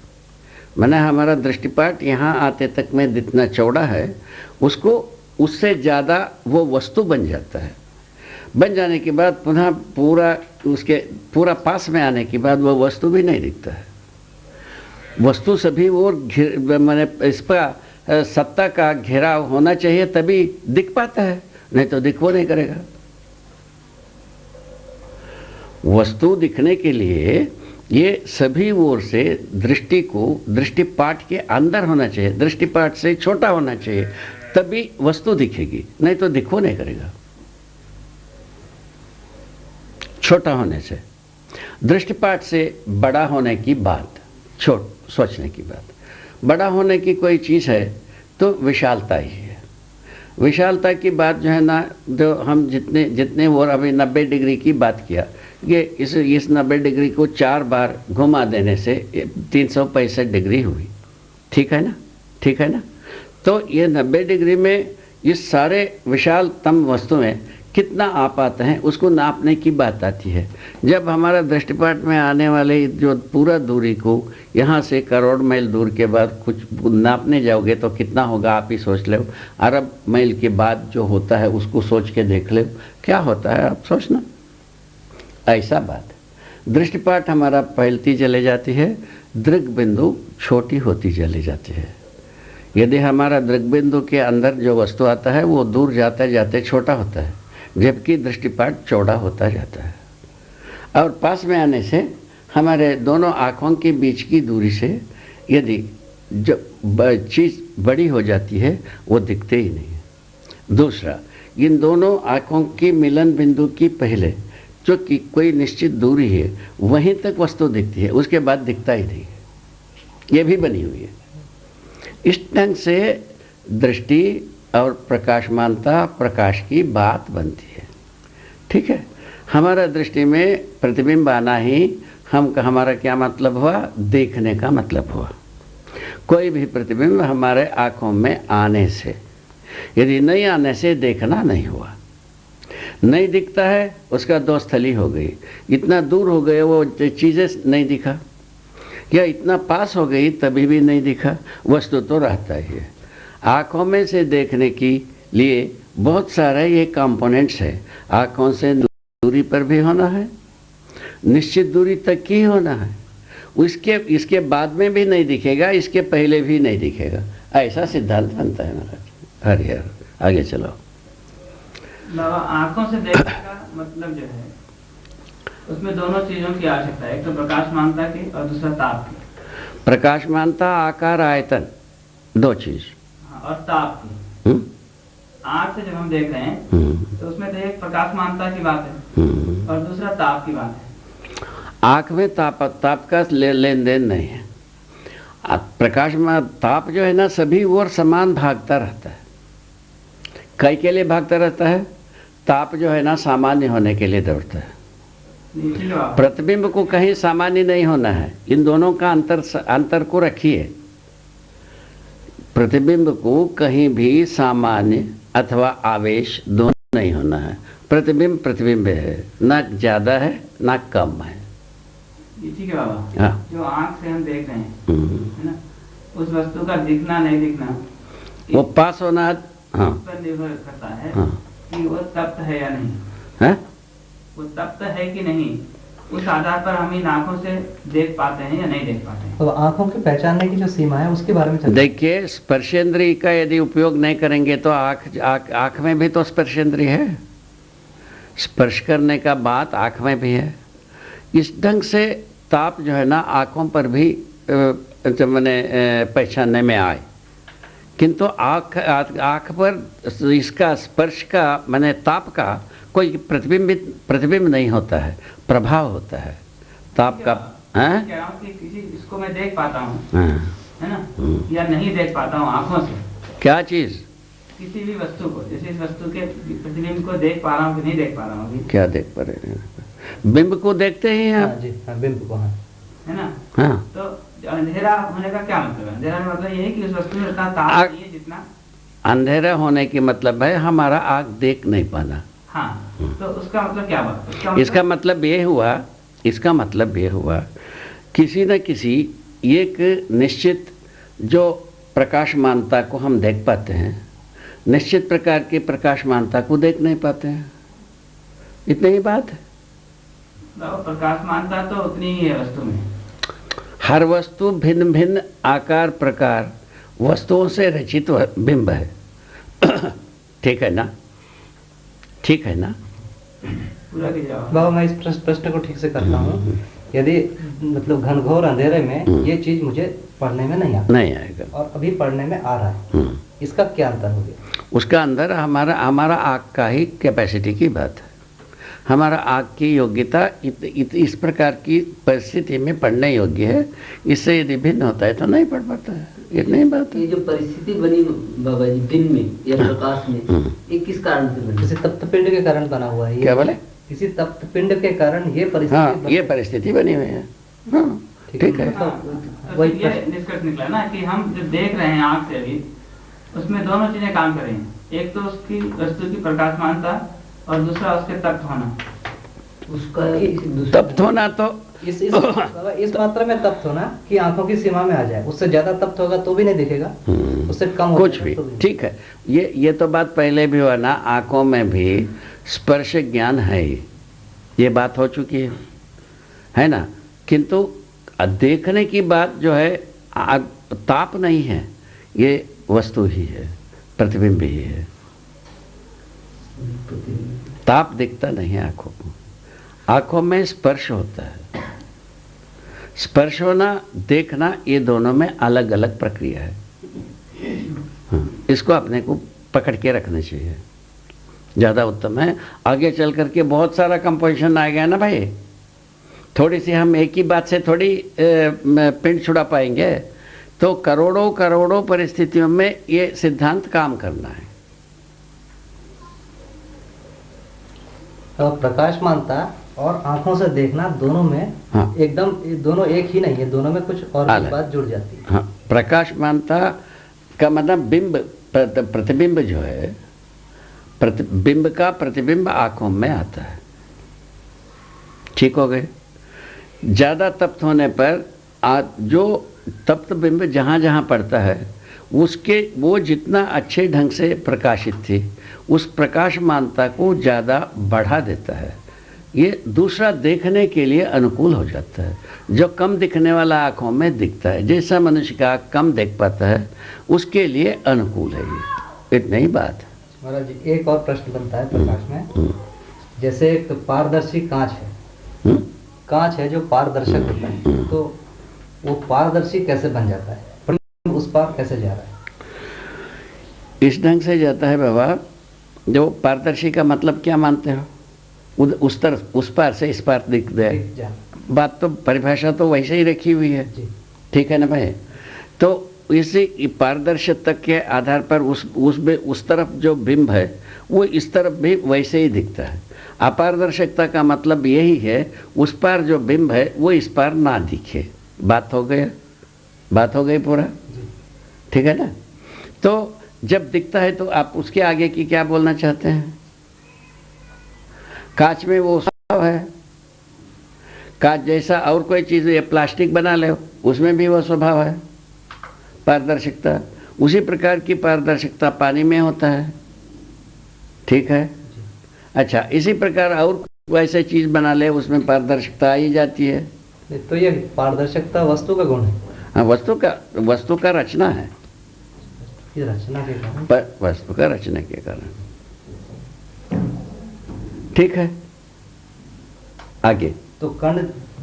माने हमारा दृष्टिपाट यहाँ आते तक में जितना चौड़ा है, उसको उससे ज़्यादा वो वस्तु बन जाता है। बन जाने के बाद पुनः पूरा पास में आने के बाद वो वस्तु भी नहीं दिखता है। वस्तु सभी वो माने इस पर सत्ता का घेराव होना चाहिए, तभी दिख पाता है, नहीं तो दिख वो नहीं करेगा। वस्तु दिखने के लिए ये सभी ओर से दृष्टि को दृष्टिपाट के अंदर होना चाहिए, दृष्टिपाट से छोटा होना चाहिए, तभी वस्तु दिखेगी, नहीं तो दिख वो नहीं करेगा। छोटा होने से, दृष्टिपाट से बड़ा होने की बात, सोचने की बात, बड़ा होने की कोई चीज़ है तो विशालता ही है। विशालता की बात जो है ना, जो हम जितने और अभी 90 डिग्री की बात किया, ये इस 90 डिग्री को 4 बार घुमा देने से 365 डिग्री हुई। ठीक है ना? ठीक है ना? तो ये 90 डिग्री में इस सारे विशालतम वस्तुएं कितना आ पाते हैं, उसको नापने की बात आती है। जब हमारा दृष्टिपाट में आने वाले जो पूरा दूरी को यहाँ से करोड़ मील दूर के बाद कुछ नापने जाओगे तो कितना होगा, आप ही सोच लो। अरब मील के बाद जो होता है उसको सोच के देख लो क्या होता है, आप सोचना। ऐसा बात दृष्टिपाट हमारा फैलती चले जाती है, दृग्बिंदु छोटी होती चली जाती है। यदि हमारा दृग्बिंदु के अंदर जो वस्तु आता है वो दूर जाते जाते छोटा होता है, जबकि दृष्टिपाट चौड़ा होता जाता है। और पास में आने से हमारे दोनों आँखों के बीच की दूरी से यदि जो चीज़ बड़ी हो जाती है वो दिखते ही नहीं है। दूसरा, इन दोनों आँखों के मिलन बिंदु की पहले जो कि कोई निश्चित दूरी है वहीं तक वस्तु दिखती है, उसके बाद दिखता ही नहीं है। ये भी बनी हुई है। इस ढंग से दृष्टि और प्रकाशमानता, प्रकाश की बात बनती है। ठीक है? हमारा दृष्टि में प्रतिबिंब आना ही हमारा क्या मतलब हुआ? देखने का मतलब हुआ। कोई भी प्रतिबिंब हमारे आँखों में आने से, यदि नहीं आने से देखना नहीं हुआ। नहीं दिखता है उसका दो स्थली हो गई, इतना दूर हो गए वो चीज़ें नहीं दिखा, या इतना पास हो गई तभी भी नहीं दिखा, वस्तु तो रहता ही है। आँखों में से देखने के लिए बहुत सारे ये कंपोनेंट्स है। आँखों से दूरी पर भी होना है, निश्चित दूरी तक ही होना है, इसके बाद में भी नहीं दिखेगा, इसके पहले भी नहीं दिखेगा। ऐसा सिद्धांत बनता है महाराज। हरिहर आगे चलो। बाबा, आंखों से देखने का मतलब जो है उसमें दोनों चीजों की आवश्यकता है, एक तो प्रकाशमानता की और दूसरा ताप की। प्रकाशमानता, आकार, आयतन, दो चीज। और ताप की। आँख से जब हम देख रहे हैं तो उसमें तो एक प्रकाशमानता की बात है और दूसरा ताप की बात है। आँख में ताप का लेन देन नहीं है। प्रकाशमान ताप जो है ना, सभी ओर समान भागता रहता है। कई के लिए भागता रहता है? ताप जो है ना सामान्य होने के लिए दौड़ता है। ठीक है बाबा। प्रतिबिंब को कहीं सामान्य नहीं होना है। इन दोनों का अंतर को रखिए। प्रतिबिंब को कहीं भी सामान्य अथवा आवेश दोनों नहीं होना है। प्रतिबिंब प्रतिबिंब है, ना ज़्यादा है ना कम है। ये ठीक है बाबा। हाँ। जो आंख से हम देख रहे हैं है ना, उस वस्तु का दिखना नहीं दिखना वो पास होना। हाँ इस पर निर्भर करता है हाँ कि वो तप्त है या नहीं। है वो तप्त है कि नहीं, उस आधार पर हम इन आंखों से देख पाते हैं या नहीं देख पाते हैं। तो आंखों के पहचानने की जो सीमा है उसके बारे में चर्चा देखिए, स्पर्शेंद्रिय का यदि उपयोग नहीं करेंगे तो आँख में भी तो स्पर्शेंद्रिय है। स्पर्श करने का बात आँख में भी है। इस ढंग से ताप जो है ना आँखों पर भी मैंने पहचानने में आए, किंतु आँख पर इसका स्पर्श का मैंने ताप का कोई प्रतिबिंब नहीं होता है, प्रभाव होता है ताप का। हैं? कह रहा हूँ कि किसी इसको मैं देख पाता हूँ हाँ। है ना, या नहीं देख पाता हूँ आंखों से क्या चीज़? किसी भी वस्तु को, जैसे इस वस्तु के प्रतिबिंब को देख पा रहा हूँ कि नहीं देख पा रहा हूँ अभी। क्या देख पा रहे हैं? बिंब को देखते ही हैं हाँ आप। जी, हाँ बिंब को, हाँ। है ना, हाँ। तो अंधेरा होने का क्या मतलब है? अंधेरा का मतलब ये है कि उस वस्तु में उतना ताप आग- नहीं है जितना। अंधेरा होने की मतलब है हमारा आँख देख नहीं पाना। हाँ, तो उसका मतलब क्या बात? इसका मतलब ये हुआ किसी न किसी एक निश्चित जो प्रकाशमानता को हम देख पाते हैं, निश्चित प्रकार की प्रकाशमानता को देख नहीं पाते हैं। इतनी ही बात है। प्रकाशमानता तो उतनी ही है वस्तु में। हर वस्तु भिन्न भिन्न आकार प्रकार वस्तुओं से रचित बिंब है। ठीक है ना? ठीक है ना? पूरा की जवाब। बाबा, मैं इस प्रश्न को ठीक से करता हूँ। यदि मतलब घनघोर अंधेरे में ये चीज मुझे पढ़ने में नहीं आता, नहीं आएगा। और अभी पढ़ने में आ रहा है, इसका क्या अंतर हो गया? उसका अंदर हमारा आँख का ही कैपेसिटी की बात है। हमारा आँख की योग्यता इस प्रकार की परिस्थिति में पढ़ने योग्य है। इससे यदि भिन्न होता है तो नहीं पढ़ पाता है। इतनी ही बात है। ये जो परिस्थिति बनी बाबा जी दिन में या प्रकाश में, ये किस कारण से बनी? किसी तप्त पिंड के कारण बना हुआ है ये। क्या बोले? किसी तप्त पिंड के कारण ये परिस्थिति हाँ, बनी- ये परिस्थिति बनी हुई है। हाँ, ठीक है। हाँ, तो वही फिर ये निष्कर्ष निकला ना कि हम जो देख रहे हैं आँख से अभी, उसमें दोनों चीजें काम कर रही हैं। एक तो उसकी वस्तु की प्रकाशमानता और दूसरा उसके तप्त होना। उसका तप्त होना तो इस मात्रा में तप्त होना कि आंखों की सीमा में आ जाए। उससे ज्यादा तप्त होगा तो भी नहीं दिखेगा, उससे कम हो कुछ जाएगा भी तो भी। ठीक है। ये तो बात पहले भी हुआ ना, आंखों में भी स्पर्श ज्ञान है ही, ये बात हो चुकी है ना। किंतु देखने की बात जो है ताप नहीं है, ये वस्तु ही है, प्रतिबिंब ही है। ताप दिखता नहीं है आंखों को, आंखों में स्पर्श होता है। स्पर्श होना, देखना, ये दोनों में अलग अलग प्रक्रिया है। हाँ, इसको अपने को पकड़ के रखना चाहिए, ज़्यादा उत्तम है। आगे चल करके बहुत सारा कंपोजिशन आ गया ना भाई, थोड़ी सी हम एक ही बात से थोड़ी पिंड छुड़ा पाएंगे। तो करोड़ों करोड़ों परिस्थितियों में ये सिद्धांत काम करना है। तो प्रकाशमानता और आंखों से देखना दोनों में हाँ। एकदम दोनों एक ही नहीं है, दोनों में कुछ और भी अलग। बात जुड़ जाती है। हाँ, प्रकाशमानता का मतलब बिंब, प्रतिबिंब जो है, बिंब का प्रतिबिंब आंखों में आता है। ठीक हो गए। ज़्यादा तप्त होने पर जो तप्त बिंब जहाँ जहाँ पड़ता है उसके वो जितना अच्छे ढंग से प्रकाशित थी उस प्रकाशमानता को ज़्यादा बढ़ा देता है। ये दूसरा देखने के लिए अनुकूल हो जाता है। जो कम दिखने वाला आँखों में दिखता है, जैसा मनुष्य का कम देख पाता है उसके लिए अनुकूल है ये। इतनी ही बात है। महाराज जी, एक और प्रश्न बनता है प्रकाश में। जैसे एक पारदर्शी कांच है, कांच है जो पारदर्शक होता है, तो वो पारदर्शी कैसे बन जाता है? उस पार कैसे जा रहा है? इस ढंग से जाता है बाबा। जो पारदर्शी का मतलब क्या मानते हो? उस तरफ, उस पार से इस पार दिख जाए। दिख जाना। बात तो परिभाषा तो वैसे ही रखी हुई है। जी। ठीक है ना भाई? तो इसी पारदर्शिता के आधार पर उस तरफ जो बिंब है वो इस तरफ भी वैसे ही दिखता है। अपारदर्शिता का मतलब यही है उस पार जो बिंब है वो इस पार ना दिखे। बात हो गई पूरा, ठीक है ना। तो जब दिखता है तो आप उसके आगे की क्या बोलना चाहते हैं? कांच में वो स्वभाव है, कांच जैसा और कोई चीज़ ये प्लास्टिक बना ले उसमें भी वो स्वभाव है पारदर्शिकता। उसी प्रकार की पारदर्शिकता पानी में होता है, ठीक है। अच्छा, इसी प्रकार और वैसे चीज़ बना ले उसमें पारदर्शिकता आ ही जाती है। तो ये पारदर्शिकता वस्तु का गुण है। हाँ, वस्तु का रचना है, ये रचना के कारण, पर वस्तु का रचना के कारण, ठीक है। आगे तो कण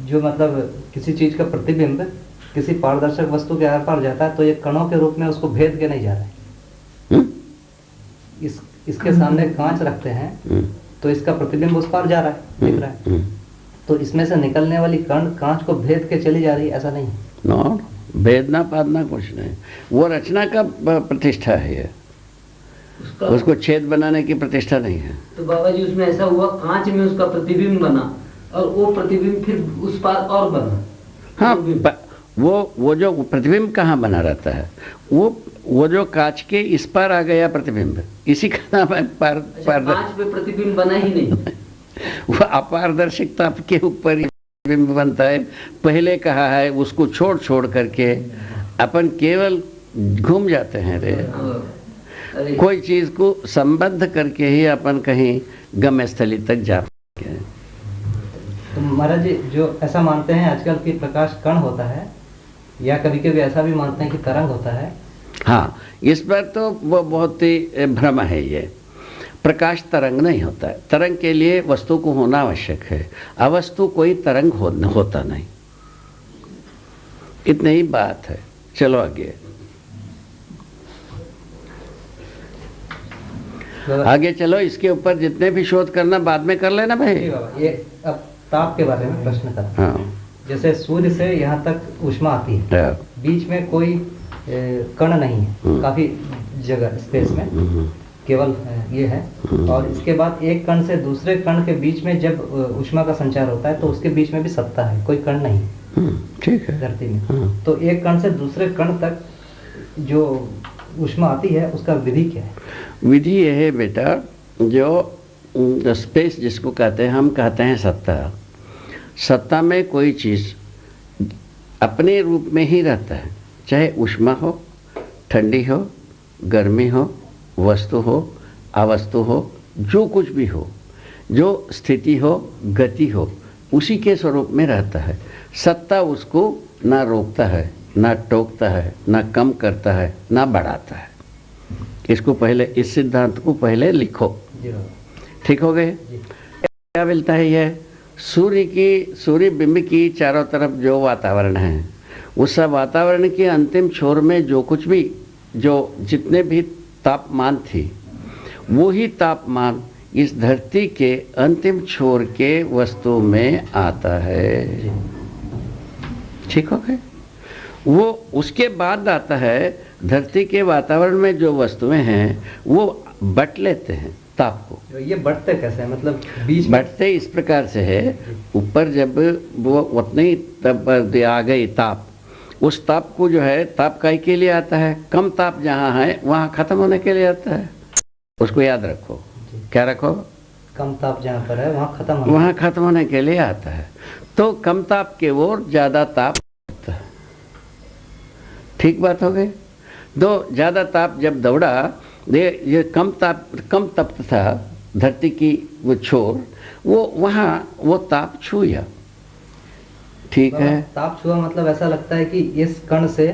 जो मतलब किसी चीज का प्रतिबिंब किसी पारदर्शक वस्तु के आर पार जाता है तो ये कणों के रूप में उसको भेद के नहीं जा रहा है। इसके सामने कांच रखते हैं तो इसका प्रतिबिंब उस पार जा रहा है, दिख रहा है, तो इसमें से निकलने वाली कण कांच को भेद के चली जा रही है, ऐसा नहीं है। नो, भेदना पादना कुछ नहीं, वो रचना का प्रतिष्ठा है ये, उसको छेद बनाने की प्रतिष्ठा नहीं है। तो बाबा जी उसमें ऐसा हुआ, कांच में उसका प्रतिबिंब बना और वो प्रतिबिंब फिर उस पार और बना। हाँ, वो जो प्रतिबिंब कहाँ बना रहता है, वो जो कांच के इस पार आ गया प्रतिबिंब, इसी का नाम है कांच पे प्रतिबिंब बना ही नहीं। वो अपारदर्शिकता के ऊपर ही प्रतिबिंब बनता है। पहले कहा है उसको छोड़ करके अपन केवल घूम जाते हैं रे, कोई चीज को संबद्ध करके ही अपन कहीं गम्य स्थली तक जा सकते हैं। तो महाराज जी जो ऐसा मानते हैं आजकल कि प्रकाश कण होता है, या कभी कभी ऐसा भी मानते हैं कि तरंग होता है। हाँ, इस पर तो वो बहुत ही भ्रम है। ये प्रकाश तरंग नहीं होता है, तरंग के लिए वस्तु को होना आवश्यक है, अवस्तु कोई तरंग होता नहीं, इतनी ही बात है। चलो आगे आगे चलो, इसके ऊपर जितने भी शोध करना बाद में कर लेना भाई। ये अब ताप के बारे में प्रश्न करते हैं। हाँ, जैसे सूर्य से यहाँ तक ऊष्मा आती है, बीच में कोई कण नहीं है, काफी जगह स्पेस में केवल ये है, और इसके बाद एक कण से दूसरे कण के बीच में जब ऊष्मा का संचार होता है तो उसके बीच में भी सत्ता है, कोई कण नहीं, ठीक है, धरती में। तो एक कण से दूसरे कण तक जो ऊष्मा आती है उसका विधि क्या है? विधि यह है बेटा, जो स्पेस जिसको कहते हैं, हम कहते हैं सत्ता में कोई चीज़ अपने रूप में ही रहता है, चाहे ऊष्मा हो, ठंडी हो, गर्मी हो, वस्तु हो, अवस्तु हो, जो कुछ भी हो, जो स्थिति हो, गति हो, उसी के स्वरूप में रहता है। सत्ता उसको ना रोकता है, ना टोकता है, ना कम करता है, ना बढ़ाता है। इसको पहले, इस सिद्धांत को पहले लिखो, ठीक हो गए। क्या मिलता है? यह सूर्य बिंब की चारों तरफ जो वातावरण है, उस वातावरण के अंतिम छोर में जो कुछ भी, जो जितने भी तापमान थी, वो ही तापमान इस धरती के अंतिम छोर के वस्तु में आता है, ठीक हो गए। वो उसके बाद आता है धरती के वातावरण में जो वस्तुएं हैं वो बट लेते हैं ताप को। ये बढ़ते कैसे है? मतलब बीच बढ़ते इस प्रकार से है, ऊपर जब वो उतनी तब आ गई ताप, उस ताप को जो है, ताप काहे के लिए आता है? कम ताप जहाँ है वहाँ खत्म होने के लिए आता है, उसको याद रखो। क्या रखो? कम ताप जहाँ पर है वहाँ खत्म होने के लिए आता है। तो कम ताप के ओर ज़्यादा ताप होता है, ठीक बात हो गई। दो ज़्यादा ताप जब दौड़ा, ये कम तप्त था धरती की वो छोर, वो वहाँ वो ताप छूया, ठीक है। ताप छुआ मतलब ऐसा लगता है कि इस कण से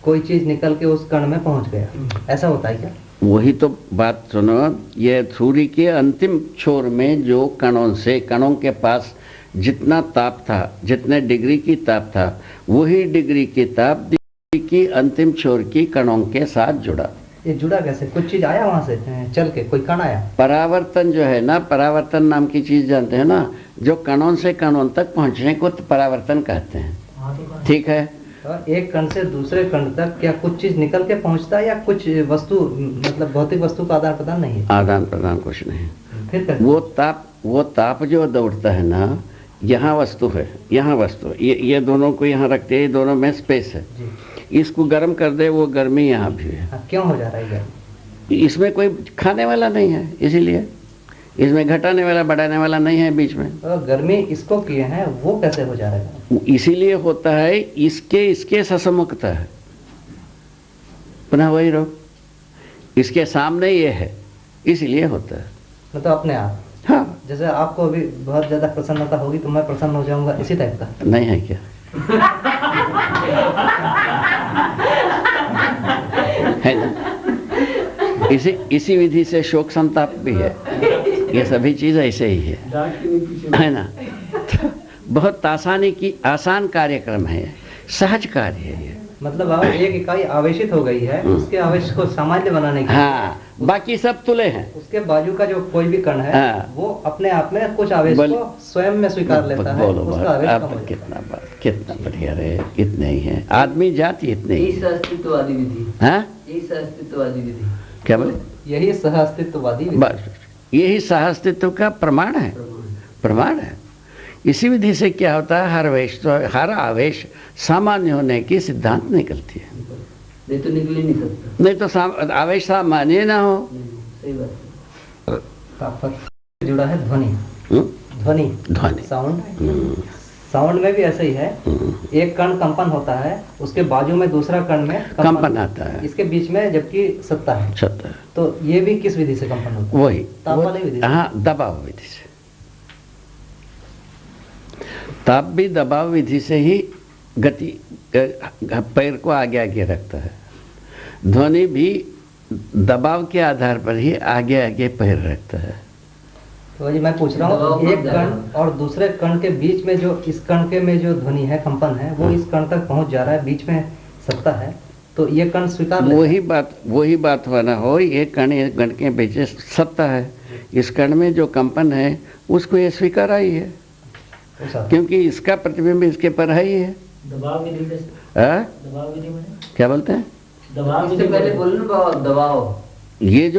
कोई चीज निकल के उस कण में पहुंच गया, ऐसा होता है क्या? वही तो बात सुनो, ये सूर्य के अंतिम छोर में जो कणों के पास जितना ताप था, जितने डिग्री की ताप था, वही डिग्री की ताप की अंतिम छोर की कणों के साथ जुड़ा। ये जुड़ा कैसे? कुछ चीज आया वहां से चल के, कोई कण आया? परावर्तन जो है ना, परावर्तन नाम की चीज जानते हैं ना, जो कणों से कणों तक पहुंचने को परावर्तन कहते हैं, ठीक है। तो एक कण से दूसरे कण तक क्या कुछ चीज निकल के पहुंचता है या कुछ वस्तु मतलब भौतिक वस्तु का आदान प्रदान नहीं है? आदान प्रदान कुछ नहीं। फिर कैसे? वो ताप जो दौड़ता है ना, यहाँ वस्तु है, यहाँ वस्तु है, ये दोनों को यहाँ रखते हैं, ये दोनों में स्पेस है, जी। इसको गर्म कर दे, वो गर्मी यहाँ भी है। हाँ, क्यों हो जा रहा है गर्म? इसमें कोई खाने वाला नहीं है, इसीलिए इसमें घटाने वाला बढ़ाने वाला नहीं है बीच में। तो गर्मी इसको किए हैं, वो कैसे हो जा रहा है? इसीलिए होता है, इसके ससमुखता है, पुनः वही रोग, इसके सामने ये है, इसीलिए होता है। मतलब अपने आप, हाँ, जैसे आपको अभी बहुत ज्यादा प्रसन्नता होगी तो मैं प्रसन्न हो जाऊंगा, इसी टाइप का? नहीं है क्या? है ना? इसी विधि से शोक संताप भी है, ये सभी चीज ऐसे ही है ना? तो बहुत आसान कार्यक्रम है, सहज कार्य है ये। मतलब आप एक इकाई आवेशित हो गई है, उसके आवेश को सामान्य बनाने के लिए, हाँ, बाकी सब तुले हैं। उसके बाजू का जो कोई भी कण है, हाँ, वो अपने आप में कुछ आवेश को स्वयं में स्वीकार लेता है, उसका आवेश कम हो जाता है। कितना बढ़िया रहे, इतने ही है, आदमी जाति इतने ही यही सहअस्तित्ववादी विधि। हाँ, यही सहअस्तित्ववादी विधि। क्या बोले? यही सह-अस्तित्ववादी विधि। बस यही सहअस्तित्व का प्रमाण है। इसी विधि से क्या होता है, हर आवेश सामान्य होने की सिद्धांत निकलती है। नहीं तो निकल ही नहीं सकता। नहीं तो आवेश सामान्य ना हो। सही बात। तापत जुड़ा है ध्वनि, ध्वनि साउंड। साउंड में भी ऐसा ही है, एक कण कंपन होता है, उसके बाजू में दूसरा कण में कंपन आता है, इसके बीच में जबकि सत्ता है। तो ये भी किस विधि से कंपन होता है? वही ताप वाली विधि से। हाँ, दबाव विधि से। ताप भी दबाव विधि से ही गति पैर को आगे आगे रखता है। ध्वनि भी दबाव के आधार पर ही आगे आगे पैर रखता है। तो जी मैं पूछ रहा हूँ, एक कण और दूसरे कण के बीच में जो इस कण के में जो ध्वनि है, कंपन है, वो इस कण तक पहुंच जा रहा है, बीच में सत्ता है, तो ये कण स्वीकार लेता है? वही बात होना हो, ये कण के बीच सत्ता है, इस कण में जो कंपन है उसको ये स्वीकार आई है, क्योंकि इसका प्रतिबिंब इसके पर है ही है। दबाव विधि में दबाव विधि में क्या बोलते हैं? दबाव इससे पहले बोलो ना दबाव। ये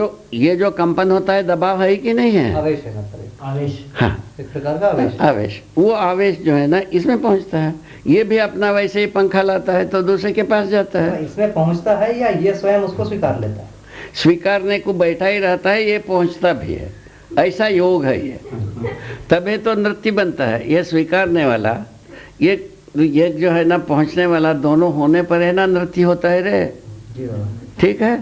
जो कंपन होता है, दबाव है कि नहीं है? आवेश है, मतलब आवेश। हाँ, एक प्रकार का आवेश। आवेश, वो आवेश जो है ना, इसमें पहुंचता है। ये भी अपना वैसे ही पंखा लाता है तो दूसरे के पास जाता है। इसमें पहुंचता है या ये स्वयं उसको स्वीकार लेता है? स्वीकारने को बैठा ही रहता है, ये पहुंचता भी है, ऐसा योग है ये। तभी तो नृत्य बनता है। ये स्वीकारने वाला, ये जो है ना पहुंचने वाला, दोनों होने पर है ना नृत्य होता है रे। ठीक है,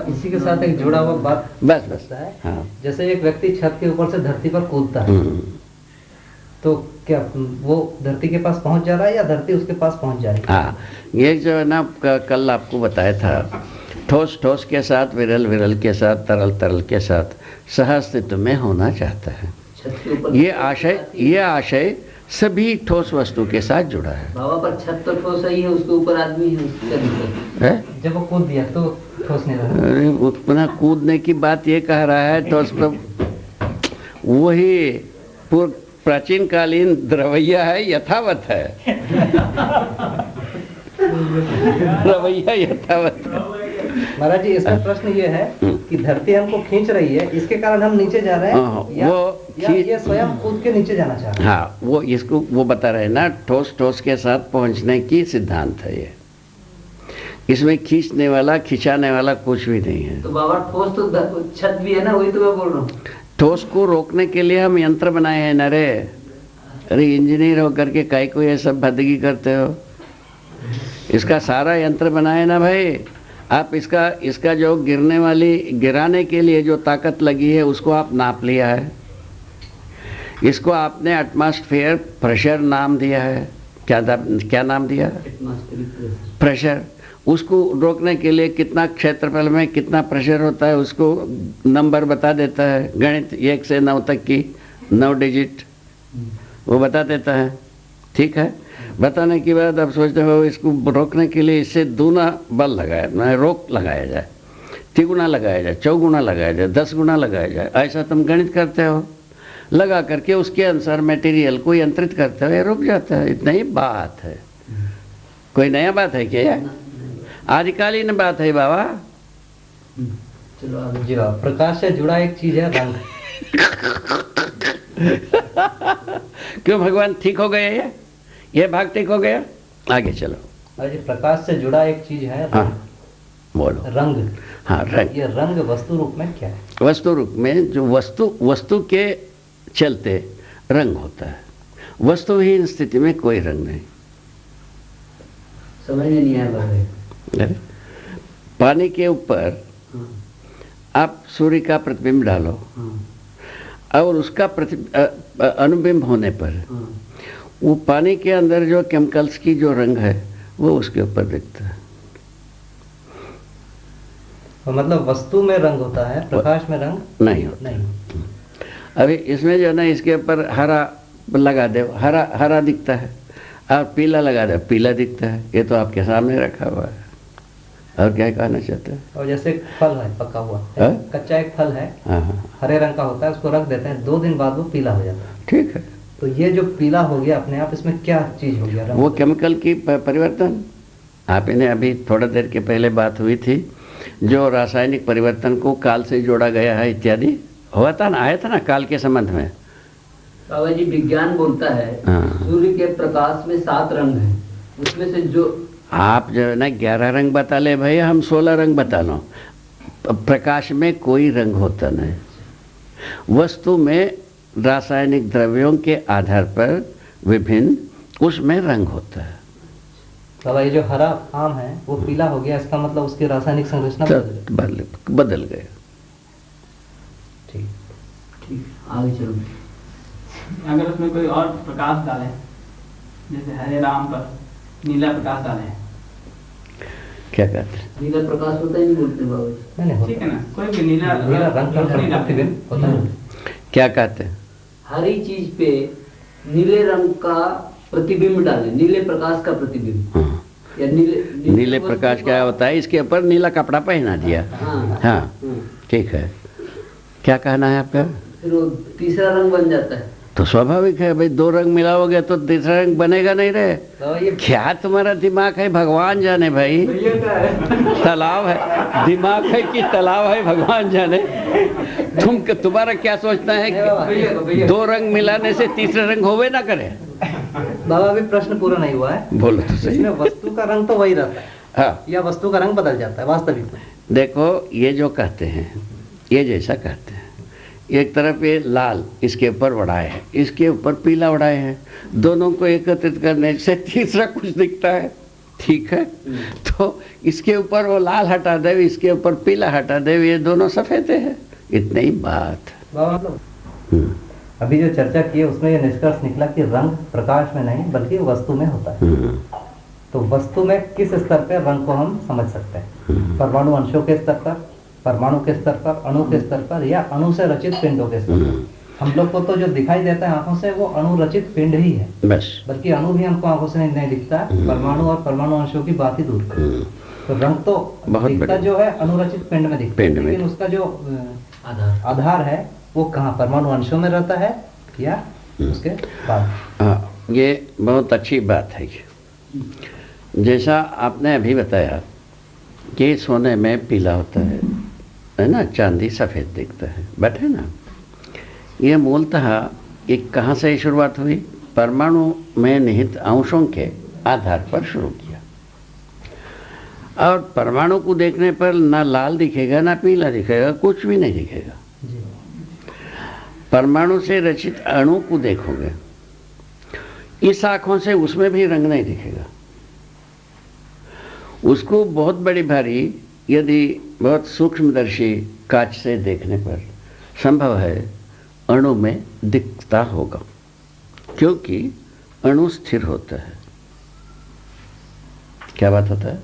इसी के साथ एक जुड़ा हुआ बात बस है। हाँ, जैसे एक व्यक्ति छत के ऊपर से धरती पर कूदता है, तो क्या वो धरती के पास पहुंच जा रहा है या धरती उसके पास पहुंच जा रही है? हाँ, ये जो है ना कल आपको बताया था, ठोस के साथ, विरल के साथ, तरल के साथ सहअस्तित्व में होना चाहता है। ये आशय सभी ठोस वस्तु के साथ जुड़ा है। बाबा पर छत तो ठोस ही है, उसके ऊपर आदमी है। जब वो कूद दिया तो ठोस नहीं रहा। अरे पुनः कूदने की बात ये कह रहा है, ठोस पर वही प्राचीन कालीन द्रवैया है, यथावत है। रवैया यथावत है। महाराज जी, इसमें प्रश्न ये है कि धरती हमको खींच रही है, इसके कारण हम नीचे जा रहे हैं या ये स्वयं कूद के नीचे जाना चाह रहे हैं? हाँ, वो बता रहे हैं ना, ठोस के साथ पहुंचने की सिद्धांत है ये। इसमें खींचने वाला, खिंचाने वाला कुछ भी नहीं है। तो बाबा ठोस तो छत भी है ना, वही तो मैं बोल रहा हूँ। ठोस को रोकने के लिए हम यंत्र बनाए हैं न रे। अरे इंजीनियर होकर के काहे को ये सब भदगी करते हो? इसका सारा यंत्र बनाए ना भाई। आप इसका जो गिराने के लिए जो ताकत लगी है, उसको आप नाप लिया है। इसको आपने एटमॉस्फेयर प्रेशर नाम दिया है। क्या नाम दिया? प्रेशर। उसको रोकने के लिए कितना क्षेत्रफल में कितना प्रेशर होता है, उसको नंबर बता देता है। गणित 1 से 9 तक की 9 डिजिट वो बता देता है। ठीक है, बताने के बाद अब सोचते हो इसको रोकने के लिए इससे दूना बल लगाया, रोक लगाया जाए, 3 गुना लगाया जाए, 4 गुना लगाया जाए, 10 गुना लगाया जाए। ऐसा तुम गणित करते हो, लगा करके उसके अनुसार मटेरियल को यंत्रित करते हो, ये रुक जाता है। इतना ही बात है, कोई नया बात है क्या? आदिकालीन बात है बाबा। चलो आगे। जी बाबा, प्रकाश से जुड़ा एक चीज है रंग। क्यों भगवान, ठीक हो गए? ये भाग ठीक हो गया? आगे चलो। और जी प्रकाश से जुड़ा एक चीज है हाँ बोलो। रंग। हाँ रंग। ये रंग वस्तु रूप में क्या है? वस्तु रूप में जो वस्तु के चलते रंग होता है। वस्तुहीन स्थिति में कोई रंग नहीं। समझ में नहीं आया बाबा। अरे, पानी के ऊपर आप सूर्य का प्रतिबिंब डालो और उसका अनुबिंब होने पर वो पानी के अंदर जो केमिकल्स की जो रंग है वो उसके ऊपर दिखता है। तो मतलब वस्तु में रंग होता है, प्रकाश में रंग नहीं होता। नहीं। अभी इसमें जो है ना, इसके ऊपर हरा लगा दो, हरा हरा दिखता है, और पीला लगा दो, पीला दिखता है। ये तो आपके सामने रखा हुआ है। और क्या कहना चाहते हैं? और जैसे एक फल है पका हुआ, हाँ? कच्चा एक फल है, हाँ हाँ हरे रंग का होता है, उसको रख देते हैं, 2 दिन बाद वो पीला हो जाता है। ठीक है। तो ये जो पीला हो गया अपने आप, इसमें क्या चीज हो गया? रंग वो केमिकल की परिवर्तन। आप इन्हें अभी थोड़ा देर के पहले बात हुई थी, जो रासायनिक परिवर्तन को काल से जोड़ा गया है इत्यादि हुआ था ना, आया था ना काल के संबंध में। बाबा जी विज्ञान बोलता है हाँ। सूर्य के प्रकाश में 7 रंग हैं, उसमें से जो आप जो है ना 11 रंग बता ले भाई, हम 16 रंग बता लो। प्रकाश में कोई रंग होता नहीं। वस्तु में रासायनिक द्रव्यों के आधार पर विभिन्न उसमें रंग होता है। बाबा ये जो हरा आम है वो पीला हो गया, इसका मतलब उसकी रासायनिक संरचना बदल गए। ठीक। ठीक, आगे चलो। अगर उसमें कोई और प्रकाश डाले, जैसे हरे राम पर नीला प्रकाश डाले, क्या कहते हैं? नीला प्रकाश होता ही नहीं बोलते बाबा जी। नहीं ठीक है ना, कोई भी नीला नीला रंग का रोशनी डाले। प्रतिबिंब होता है। क्या कहते हैं? हरी चीज पे नीले रंग का प्रतिबिंब डाले, नीले प्रकाश का प्रतिबिंब। हाँ। या नीले नीले प्रकाश क्या होता है? इसके ऊपर नीला कपड़ा पहना दिया। हाँ हाँ ठीक है। क्या कहना है आपका? फिर वो तीसरा रंग बन जाता है। तो स्वाभाविक है भाई, 2 रंग मिलाओगे तो तीसरा रंग बनेगा नहीं रे। तो ये क्या तुम्हारा दिमाग है भगवान जाने भाई। तालाब है, दिमाग है कि तालाब है भगवान जाने। तुम्हारा क्या सोचना है कि 2 रंग मिलाने से तीसरा रंग होवे ना करे? बाबा अभी प्रश्न पूरा नहीं हुआ है। बोलो तो सही। इसमें वस्तु का रंग तो वही रहता है हाँ या वस्तु का रंग बदल जाता है वास्तविक में? देखो, ये जो कहते हैं, ये जैसा कहते हैं, एक तरफ ये लाल इसके ऊपर बढ़ाए है, इसके ऊपर पीला बढ़ाए है, दोनों को एकत्रित करने से तीसरा कुछ दिखता है। ठीक है, तो इसके ऊपर वो लाल हटा दे, इसके ऊपर पीला हटा दे, ये दोनों सफेद है। इतनी ही बात। बाबा मतलब अभी जो चर्चा की है उसमें ये निष्कर्ष निकला कि रंग प्रकाश में नहीं बल्कि वस्तु में होता है। तो वस्तु में किस स्तर पर रंग को हम समझ सकते हैं? परमाणु अंशों के स्तर पर, परमाणु के स्तर पर, अणु के स्तर पर, या अणु से रचित पिंडों के स्तर पर? हम लोग को तो जो दिखाई देता है आंखों से वो अणु रचित पिंड ही है, बस। बल्कि अणु भी हमको आंखों से नहीं दिखता। परमाणु और परमाणु अंशों की बात ही दूर कर। तो रंग तो बहुत दिखता बढ़िया। जो है अणुरचित पिंड में दिखता है, पिंड में। लेकिन उसका जो आधार है वो कहाँ? परमाणु अंशों में रहता है या उसके बाद? हाँ, ये बहुत अच्छी बात है। जैसा आपने अभी बताया कि सोने में पीला होता है ना, चांदी सफ़ेद दिखता है, बट है ना, ये मूलतः ये कहाँ से शुरुआत हुई? परमाणु में निहित अंशों के आधार पर शुरू किया। और परमाणु को देखने पर ना लाल दिखेगा ना पीला दिखेगा, कुछ भी नहीं दिखेगा। परमाणु से रचित अणु को देखोगे, इस आँखों से उसमें भी रंग नहीं दिखेगा। उसको बहुत बड़ी भारी यदि बहुत सूक्ष्मदर्शी कांच से देखने पर संभव है अणु में दिखता होगा, क्योंकि अणु स्थिर होता है। क्या बात होता है?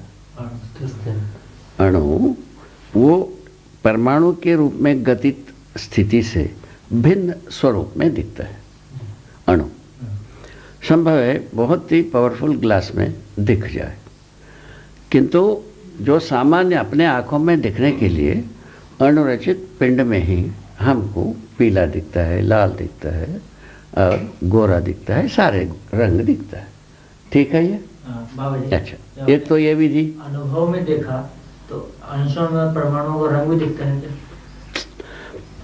अणु वो परमाणु के रूप में गतित स्थिति से भिन्न स्वरूप में दिखता है। अणु संभव है बहुत ही पावरफुल ग्लास में दिख जाए, किंतु जो सामान्य अपने आँखों में दिखने के लिए अणुरचित पिंड में ही हमको पीला दिखता है, लाल दिखता है और गोरा दिखता है, सारे रंग दिखता है। ठीक है ये? बाबा जी, अच्छा, एक तो ये विधि। अनुभव में देखा तो अंशों में परमाणुओं को रंग भी दिखता है क्या?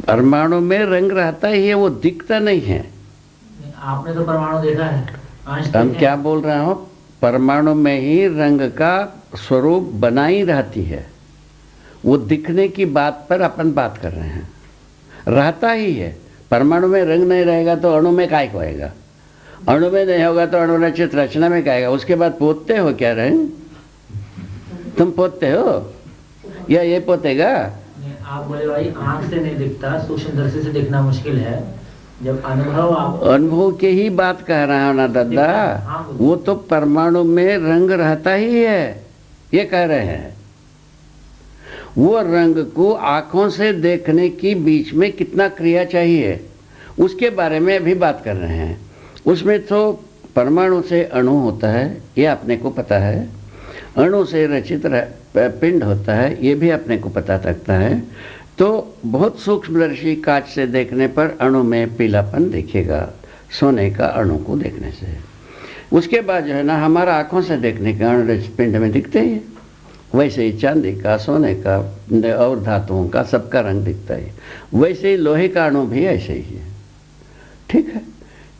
परमाणु में रंग रहता ही है, वो दिखता नहीं है। आपने तो परमाणु देखा है, अंश हम देखे क्या हैं। बोल रहे हो, परमाणु में ही रंग का स्वरूप बनाई रहती है, वो दिखने की बात पर अपन बात कर रहे हैं। रहता ही है, परमाणु में रंग नहीं रहेगा तो अणु में काय होएगा, अणु में नहीं होगा तो अणुरचित रचना में क्या आएगा। उसके बाद पोतते हो क्या रंग, तुम पोतते हो या ये पोतेगा? नहीं, आप बोले भाई आंख से नहीं दिखता, सूक्ष्मदर्शी से दिखना मुश्किल है। जब अनुभव आप अनुभव के ही बात कह रहा हूं ना दादा, हाँ, वो तो परमाणु में रंग रहता ही है, ये कह रहे हैं। वो रंग को आंखों से देखने की बीच में कितना क्रिया चाहिए, उसके बारे में अभी बात कर रहे हैं। उसमें तो परमाणु से अणु होता है, ये अपने को पता है। अणु से रचित पिंड होता है, ये भी अपने को पता लगता है। तो बहुत सूक्ष्मदर्शी कांच से देखने पर अणु में पीलापन दिखेगा, सोने का अणु को देखने से। उसके बाद जो है ना, हमारा आँखों से देखने का अणु रचित पिंड में दिखते ही है। वैसे ही चांदी का, सोने का और धातुओं का सबका रंग दिखता है। वैसे ही लोहे का अणु भी ऐसे ही है, ठीक है।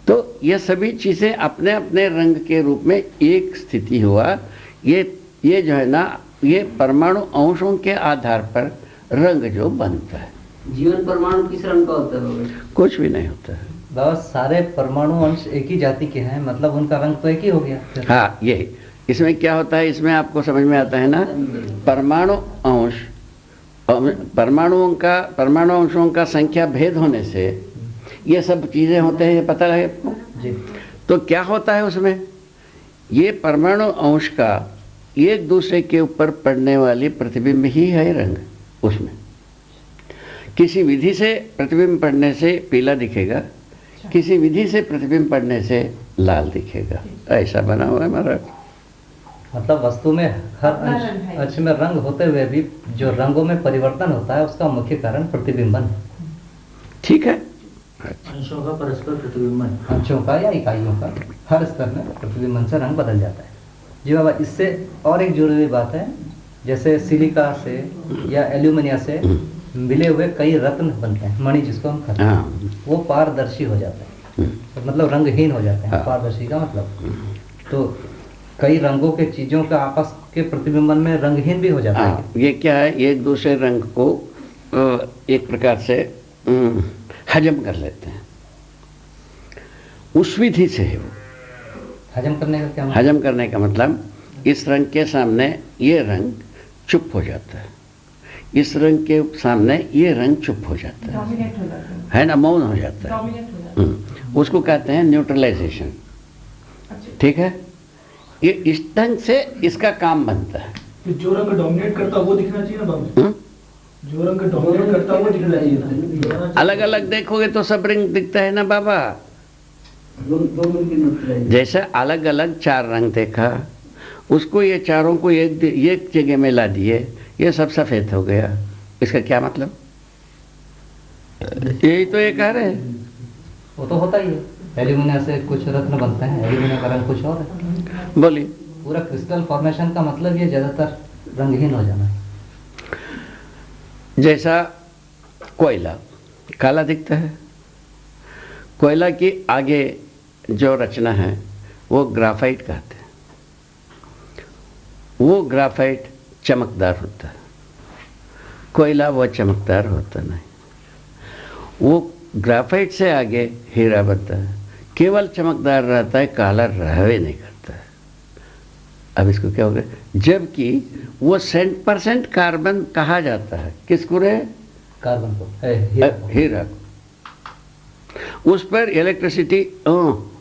तो ये सभी चीज़ें अपने अपने रंग के रूप में एक स्थिति हुआ। ये जो है ना, ये परमाणु अंशों के आधार पर रंग जो बनता है। जीवन परमाणु किस रंग का होता है बाबा जी? कुछ भी नहीं होता है। बाबा सारे परमाणु अंश एक ही जाति के हैं, मतलब उनका रंग तो एक ही हो गया। हाँ, यही इसमें क्या होता है, इसमें आपको समझ में आता है ना, परमाणु अंश, परमाणु अंशों का संख्या भेद होने से ये सब चीज़ें होते हैं, ये पता लगे आपको जी। तो क्या होता है उसमें, ये परमाणु अंश का एक दूसरे के ऊपर पड़ने वाली प्रतिबिंब ही है रंग। उसमें किसी विधि से प्रतिबिंब पड़ने से पीला दिखेगा, किसी विधि से प्रतिबिंब पड़ने से लाल दिखेगा, ऐसा बना हुआ है हमारा। मतलब वस्तु में हर अंश में रंग होते हुए भी जो रंगों में परिवर्तन होता है उसका मुख्य कारण प्रतिबिंबन है। ठीक है, अंशों का परस्पर प्रतिबिंबन, अंशों का या इकाइयों का हर स्तर में प्रतिबिंबन से रंग बदल जाता है। जी बाबा, इससे और एक जुड़ी हुई बात है, जैसे सिलिका से या एल्यूमिनियम से मिले हुए कई रत्न बनते हैं, मणि जिसको हम कहते हैं, वो पारदर्शी हो जाता है, तो मतलब रंगहीन हो जाते हैं। पारदर्शी का मतलब तो कई रंगों के चीजों का आपस के प्रतिबिंबन में रंगहीन भी हो जाता है। ये क्या है, एक दूसरे रंग को एक प्रकार से हजम कर लेते हैं, उस विधि से है वो। हजम करने का क्या मतलब? हजम करने का मतलब, इस रंग के सामने ये रंग चुप हो जाता है, इस रंग के सामने ये रंग चुप हो जाता है ना, मौन हो जाता है। उसको कहते हैं न्यूट्रलाइजेशन, ठीक है। ये इस ढंग से इसका काम बनता है। तो जो रंग डोमिनेट करता है वो दिखना चाहिए ना बाबू, जो रंग डोमिनेट करता है वो दिखना चाहिए। अलग अलग देखोगे तो सब रंग दिखता है ना बाबा। जैसे अलग अलग चार रंग देखा, उसको ये चारों को एक जगह में ला दिए, ये सब सफेद हो गया, इसका क्या मतलब? यही तो ये कह रहे हैं। वो तो होता ही है, एल्यूमिनियम से कुछ रत्न बनते हैं, एल्यूमिनियम का रंग कुछ और है। बोलिए। पूरा क्रिस्टल फॉर्मेशन का मतलब ये ज्यादातर रंगहीन हो जाना है। जैसा कोयला काला दिखता है, कोयला की आगे जो रचना है वो ग्राफाइट कहते हैं। वो ग्राफाइट चमकदार होता है, कोयला वो चमकदार होता नहीं। वो ग्राफाइट से आगे हीरा बनता है, केवल चमकदार रहता है, काला रहवे नहीं करता है। अब इसको क्या हो गया, जबकि वो 100% कार्बन कहा जाता है, किसको रे? कार्बन को, हीरा को। उस पर इलेक्ट्रिसिटी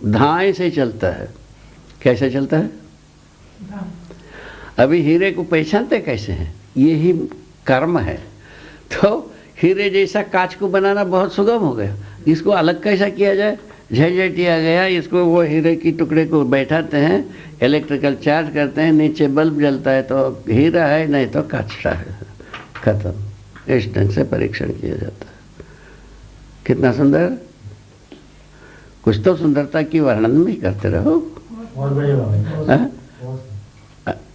धाए से चलता है। कैसे चलता है? अभी हीरे को पहचानते कैसे हैं? यही कर्म है। तो हीरे जैसा कांच को बनाना बहुत सुगम हो गया, इसको अलग कैसा किया जाए? झंझटिया गया, इसको वो हीरे की टुकड़े को बैठाते हैं, इलेक्ट्रिकल चार्ज करते हैं, नीचे बल्ब जलता है तो हीरा है, नहीं तो कांचा है, खत्म। इस ढंग से परीक्षण किया जाता है। कितना सुंदर, कुछ तो सुंदरता की वर्णन भी करते रहो। बहुत बढ़िया बाबा, बहुत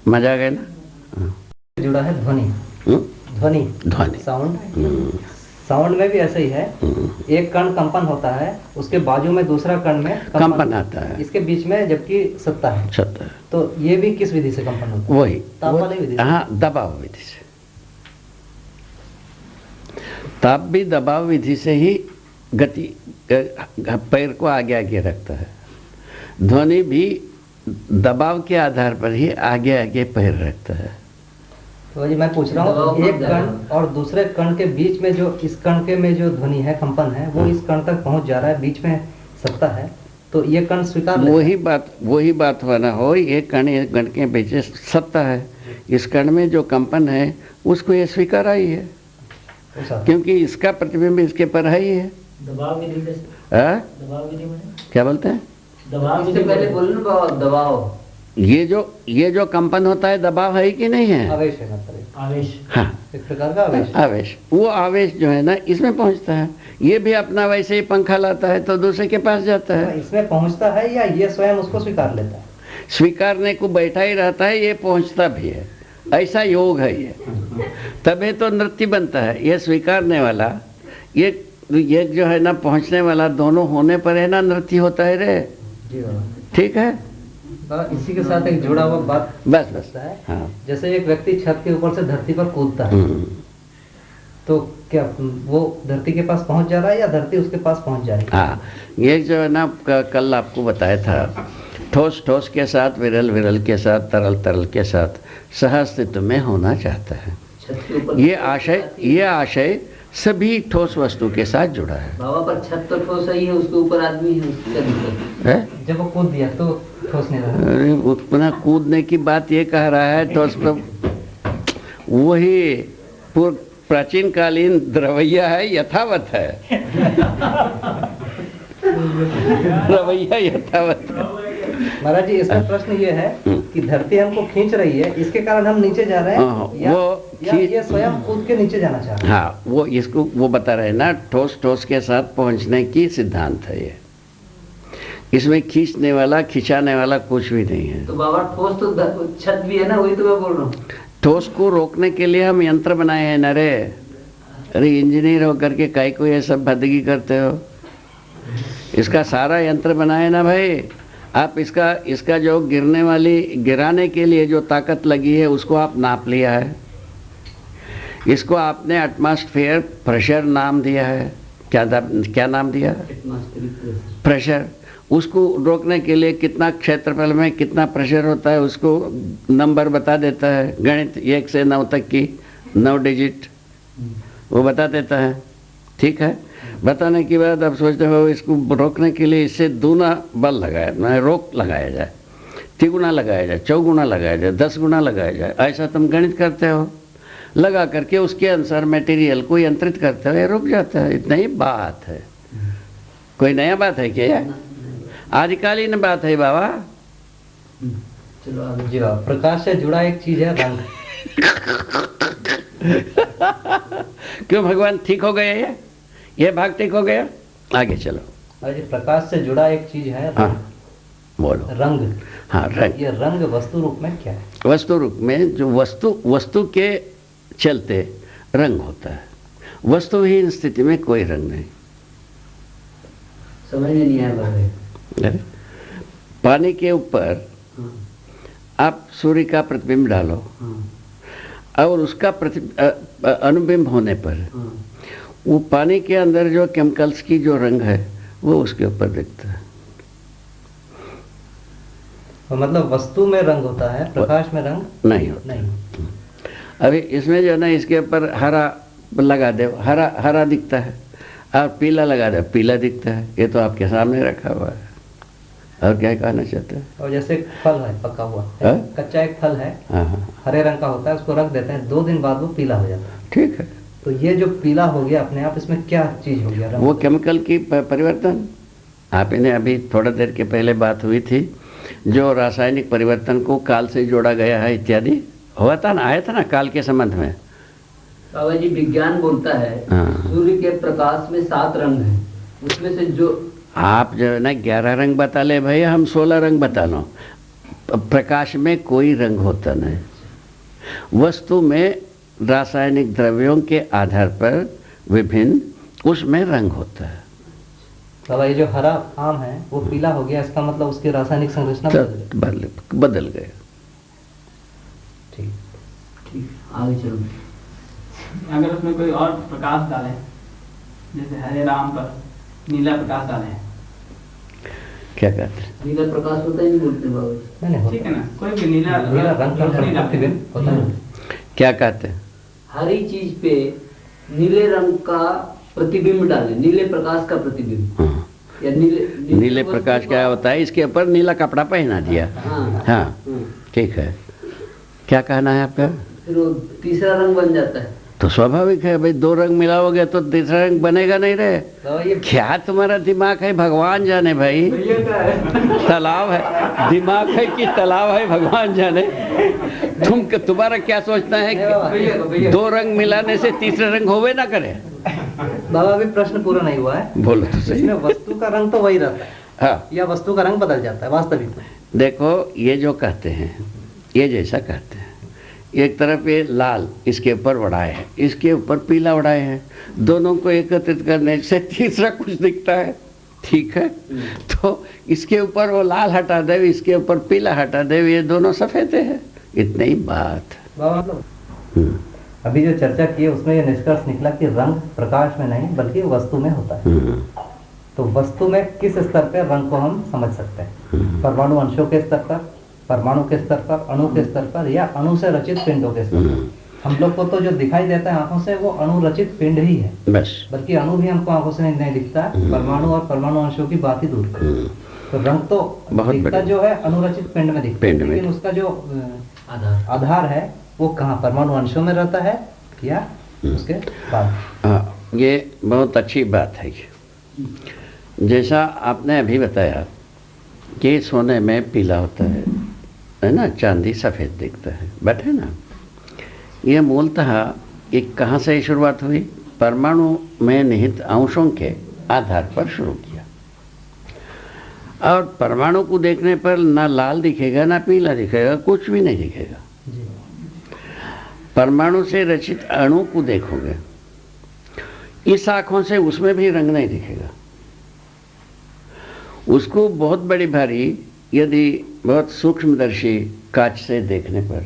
मजा आ गया ना? जुड़ा है ध्वनि। हम्म? ध्वनि ध्वनि। साउंड। साउंड में भी ऐसा ही है, एक कण कंपन होता है, उसके बाजू में दूसरा कण में कंपन आता है, इसके बीच में जबकि सत्ता है। सत्ता है। तो ये भी किस विधि से कंपन होता है? वही ताप वाली विधि से। हाँ, दबाव विधि से। ताप भी दबाव विधि से ही गति पैर को आगे आगे रखता है। ध्वनि भी दबाव के आधार पर ही आगे आगे पैर रखता है। तो जी मैं पूछ रहा हूँ, एक कण और दूसरे कण के बीच में जो इस कण के में जो ध्वनि है, कंपन है, वो इस कण तक पहुंच जा रहा है, बीच में सत्ता है, तो ये कण स्वीकार लेता है? वही बात होना हो, ये कण के बीच सत्ता है, इस कण में जो कंपन है उसको ये स्वीकार आई है, क्योंकि इसका प्रतिबिंब इसके पर है ही है। दबाव विधि में दबाव विधि में क्या बोलते हैं? दबाव इससे पहले बोलना बाबा, दबाव। ये जो कंपन होता है दबाव है कि नहीं है? आवेश है, मतलब आवेश। हाँ, एक प्रकार का आवेश। आवेश, वो आवेश जो है ना इसमें पहुंचता है। ये भी अपना वैसे ही पंखा लाता है तो दूसरे के पास जाता है। इसमें पहुंचता है या ये स्वयं उसको स्वीकार लेता है? स्वीकारने को बैठा ही रहता है, ये पहुंचता भी है, ऐसा योग है ये। तभी तो नृत्य बनता है। ये स्वीकारने वाला, ये जो है ना पहुंचने वाला, दोनों होने पर है ना नृत्य होता है रे। जी बाबा। ठीक है, इसी के साथ एक जुड़ा हुआ बात बस है। हाँ। जैसे एक व्यक्ति छत के ऊपर से धरती पर कूदता है, तो क्या वो धरती के पास पहुंच जा रहा है या धरती उसके पास पहुंच जाएगी? हाँ, ये जो है ना कल आपको बताया था, ठोस ठोस के साथ, विरल विरल के साथ, तरल तरल के साथ सहअस्तित्व में होना चाहता है। ये आशय सभी ठोस वस्तु के साथ जुड़ा है। बाबा पर छत तो ठोस ही है, उसके ऊपर आदमी है। जब वो कूद दिया तो ठोस नहीं रहा। अरे उतना कूदने की बात ये कह रहा है, ठोस पर वही प्राचीन कालीन द्रवैया है, यथावत है। रवैया यथावत है। महाराज जी, इसमें प्रश्न ये है कि धरती हमको खींच रही है, इसके कारण हम नीचे जा रहे हैं या ये स्वयं कूद के नीचे जाना चाह रहे हैं? हाँ, वो बता रहे हैं ना, ठोस ठोस के साथ पहुंचने की सिद्धांत है ये। इसमें खींचने वाला, खिंचाने वाला कुछ भी नहीं है। तो बाबा ठोस तो छत भी है ना, वही तो मैं बोल रहा हूँ। ठोस को रोकने के लिए हम यंत्र बनाए हैं न रे। अरे इंजीनियर होकर के काहे को ये सब भदगी करते हो? इसका सारा यंत्र बनाए ना भाई। आप इसका जो गिराने के लिए जो ताकत लगी है उसको आप नाप लिया है। इसको आपने एटमॉस्फेयर प्रेशर नाम दिया है। क्या नाम दिया? प्रेशर। उसको रोकने के लिए कितना क्षेत्रफल में कितना प्रेशर होता है उसको नंबर बता देता है। गणित 1 से 9 तक की 9 डिजिट वो बता देता है। ठीक है, बताने के बाद अब सोचते हो इसको रोकने के लिए इससे दूना बल लगाया, रोक लगाया जाए, 3 गुना लगाया जाए, 4 गुना लगाया जाए, 10 गुना लगाया जाए। ऐसा तुम गणित करते हो, लगा करके उसके अनुसार मटेरियल को यंत्रित करते हो, ये रुक जाता है। इतना ही बात है, कोई नया बात है क्या? आदिकालीन बात है बाबा। चलो जी बाबा। प्रकाश से जुड़ा एक चीज है रंग। क्यों भगवान? ठीक हो गया ये भाग ठीक हो गया, आगे चलो। अरे प्रकाश से जुड़ा एक चीज है हाँ, बोलो। रंग। हाँ, रंग। ये रंग वस्तु रूप में क्या है? वस्तु रूप में जो वस्तु के चलते रंग होता है। वस्तुहीन स्थिति में कोई रंग नहीं। समझ में नहीं आया। अरे पानी के ऊपर आप सूर्य का प्रतिबिंब डालो और उसका अनुबिंब होने पर वो पानी के अंदर जो केमिकल्स की जो रंग है वो उसके ऊपर दिखता है। तो मतलब वस्तु में रंग होता है, प्रकाश में रंग नहीं होता। नहीं। अभी इसमें जो है ना, इसके ऊपर हरा लगा दे, हरा दिखता है, और पीला लगा दे, पीला दिखता है। ये तो आपके सामने रखा हुआ है। और क्या कहना चाहते हैं? और जैसे फल है पका हुआ, कच्चा एक फल है, हरे रंग का होता है, उसको रख देते हैं, 2 दिन बाद वो पीला हो जाता है। ठीक है, तो ये जो पीला हो गया अपने आप, इसमें क्या चीज हो गया? वो केमिकल की परिवर्तन। आप इन्हें अभी थोड़ा देर के पहले बात हुई थी, जो रासायनिक परिवर्तन को काल से जोड़ा गया है इत्यादि हुआ था ना, आया था ना काल के संबंध में। बाबा जी, विज्ञान बोलता है सूर्य के प्रकाश में 7 रंग हैं, उसमें से जो आप जो है ना 11 रंग बता ले भाई, हम 16 रंग बता लो। प्रकाश में कोई रंग होता नहीं। वस्तु में रासायनिक द्रव्यों के आधार पर विभिन्न उसमें रंग होता है। बाबा ये जो हरा आम है वो पीला हो गया, इसका मतलब उसकी रासायनिक संरचना बदल गए। ठीक ठीक, आगे चलो। अगर उसमें कोई और प्रकाश डाले, जैसे हरे राम पर नीला प्रकाश डाले, क्या कहते हैं? नीला प्रकाश होता ही नहीं बोलते बाबा। नहीं ठीक है ना, कोई भी नीला नीला रंग का प्रतिबिंब होता है। क्या कहते हैं? हरी चीज पे नीले रंग का प्रतिबिंब डाले, नीले प्रकाश का प्रतिबिंब। हाँ। या नीले प्रकाश क्या होता है? इसके ऊपर नीला कपड़ा पहना दिया। हाँ, ठीक है। क्या कहना है आपका? फिर वो तीसरा रंग बन जाता है। तो स्वाभाविक है भाई, दो रंग मिलाओगे तो तीसरा रंग बनेगा नहीं रहे। तो ये क्या तुम्हारा दिमाग है भगवान जाने भाई। तालाब है, दिमाग है कि तालाब है भगवान जाने। तुम्हारा क्या सोचना है कि दो रंग मिलाने से तीसरा रंग होवे ना करे? बाबा अभी प्रश्न पूरा नहीं हुआ है। बोलो तो सही। इसमें वस्तु का रंग तो वही रहता है हाँ, या वस्तु का रंग बदल जाता है वास्तविक में? देखो ये जो कहते हैं, ये जैसा कहते हैं, एक तरफ ये लाल इसके ऊपर बढ़ाए है, इसके ऊपर पीला बढ़ाए है, दोनों को एकत्रित करने से तीसरा कुछ दिखता है। ठीक है, तो इसके ऊपर वो लाल हटा दे, इसके ऊपर पीला हटा दे, ये दोनों सफेद है। इतनी ही बात। बाबा मतलब अभी जो चर्चा की है उसमें ये निष्कर्ष निकला कि रंग प्रकाश में नहीं बल्कि वस्तु में होता है। तो वस्तु में किस स्तर पर रंग को हम समझ सकते हैं? परमाणु अंशों के स्तर पर, परमाणु के स्तर पर, अणु के स्तर पर, या अणु से रचित पिंडों के स्तर पर? हम लोग को तो जो दिखाई देता है आंखों से वो अणु रचित पिंड ही है, बस। बल्कि अणु भी हमको आंखों से नहीं दिखता। परमाणु और परमाणु अंशों की बात ही दूर करें तो रंग तो बहुत दिखता जो है अनुरचित पिंड में दिखता है, पिंड में। लेकिन उसका जो आधार है वो कहाँ, परमाणु अंशों में रहता है या उसके बाद? हाँ, ये बहुत अच्छी बात है। जैसा आपने अभी बताया कि सोने में पीला होता है ना, चांदी सफ़ेद दिखता है, बैठे ना। ये मूलतः एक कहाँ से शुरुआत हुई? परमाणु में निहित अंशों के आधार पर शुरू किया। और परमाणु को देखने पर ना लाल दिखेगा ना पीला दिखेगा, कुछ भी नहीं दिखेगा। परमाणु से रचित अणु को देखोगे, इस आँखों से उसमें भी रंग नहीं दिखेगा। उसको बहुत बड़ी भारी यदि बहुत सूक्ष्मदर्शी कांच से देखने पर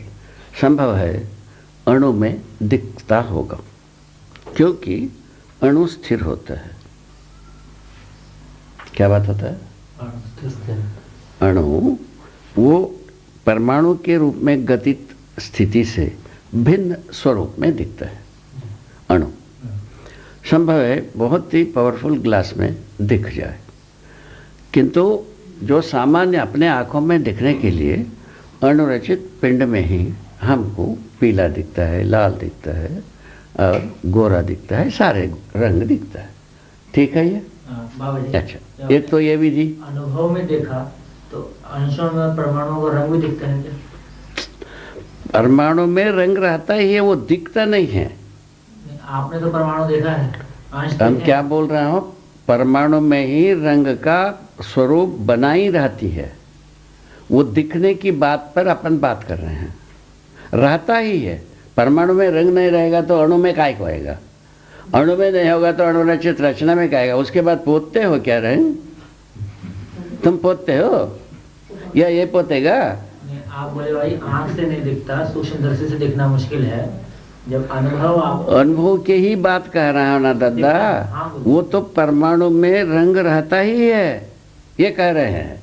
संभव है अणु में दिखता होगा, क्योंकि अणु स्थिर होता है। क्या बात होता है? अणु वो परमाणु के रूप में गतित स्थिति से भिन्न स्वरूप में दिखता है। अणु संभव है बहुत ही पावरफुल ग्लास में दिख जाए, किंतु जो सामान्य अपने आँखों में दिखने के लिए अणुरचित पिंड में ही हमको पीला दिखता है, लाल दिखता है और गोरा दिखता है, सारे रंग दिखता है। ठीक है ये? बाबा जी, अच्छा, एक तो ये विधि। अनुभव में देखा तो अंशों में परमाणुओं का रंग भी दिखता है क्या? परमाणु में रंग रहता ही है, वो दिखता नहीं है। आपने तो परमाणु देखा है, अंश हम देखे क्या हैं। बोल रहा हूँ, परमाणु में ही रंग का स्वरूप बनाई रहती है। वो दिखने की बात पर अपन बात कर रहे हैं, रहता ही है। परमाणु में रंग नहीं रहेगा तो अणु में काय होएगा, अणु में नहीं होगा तो अणुरचित रचना में क्या आएगा? उसके बाद पोतते हो क्या रंग? तुम पोतते हो या ये पोतेगा? आप बोले भाई आंख से नहीं दिखता, सूक्ष्मदर्शी से देखना मुश्किल है। जब अनुभव आप अनुभव के ही बात कह रहा हूँ ना दादा। वो तो परमाणु में रंग रहता ही है, ये कह रहे हैं।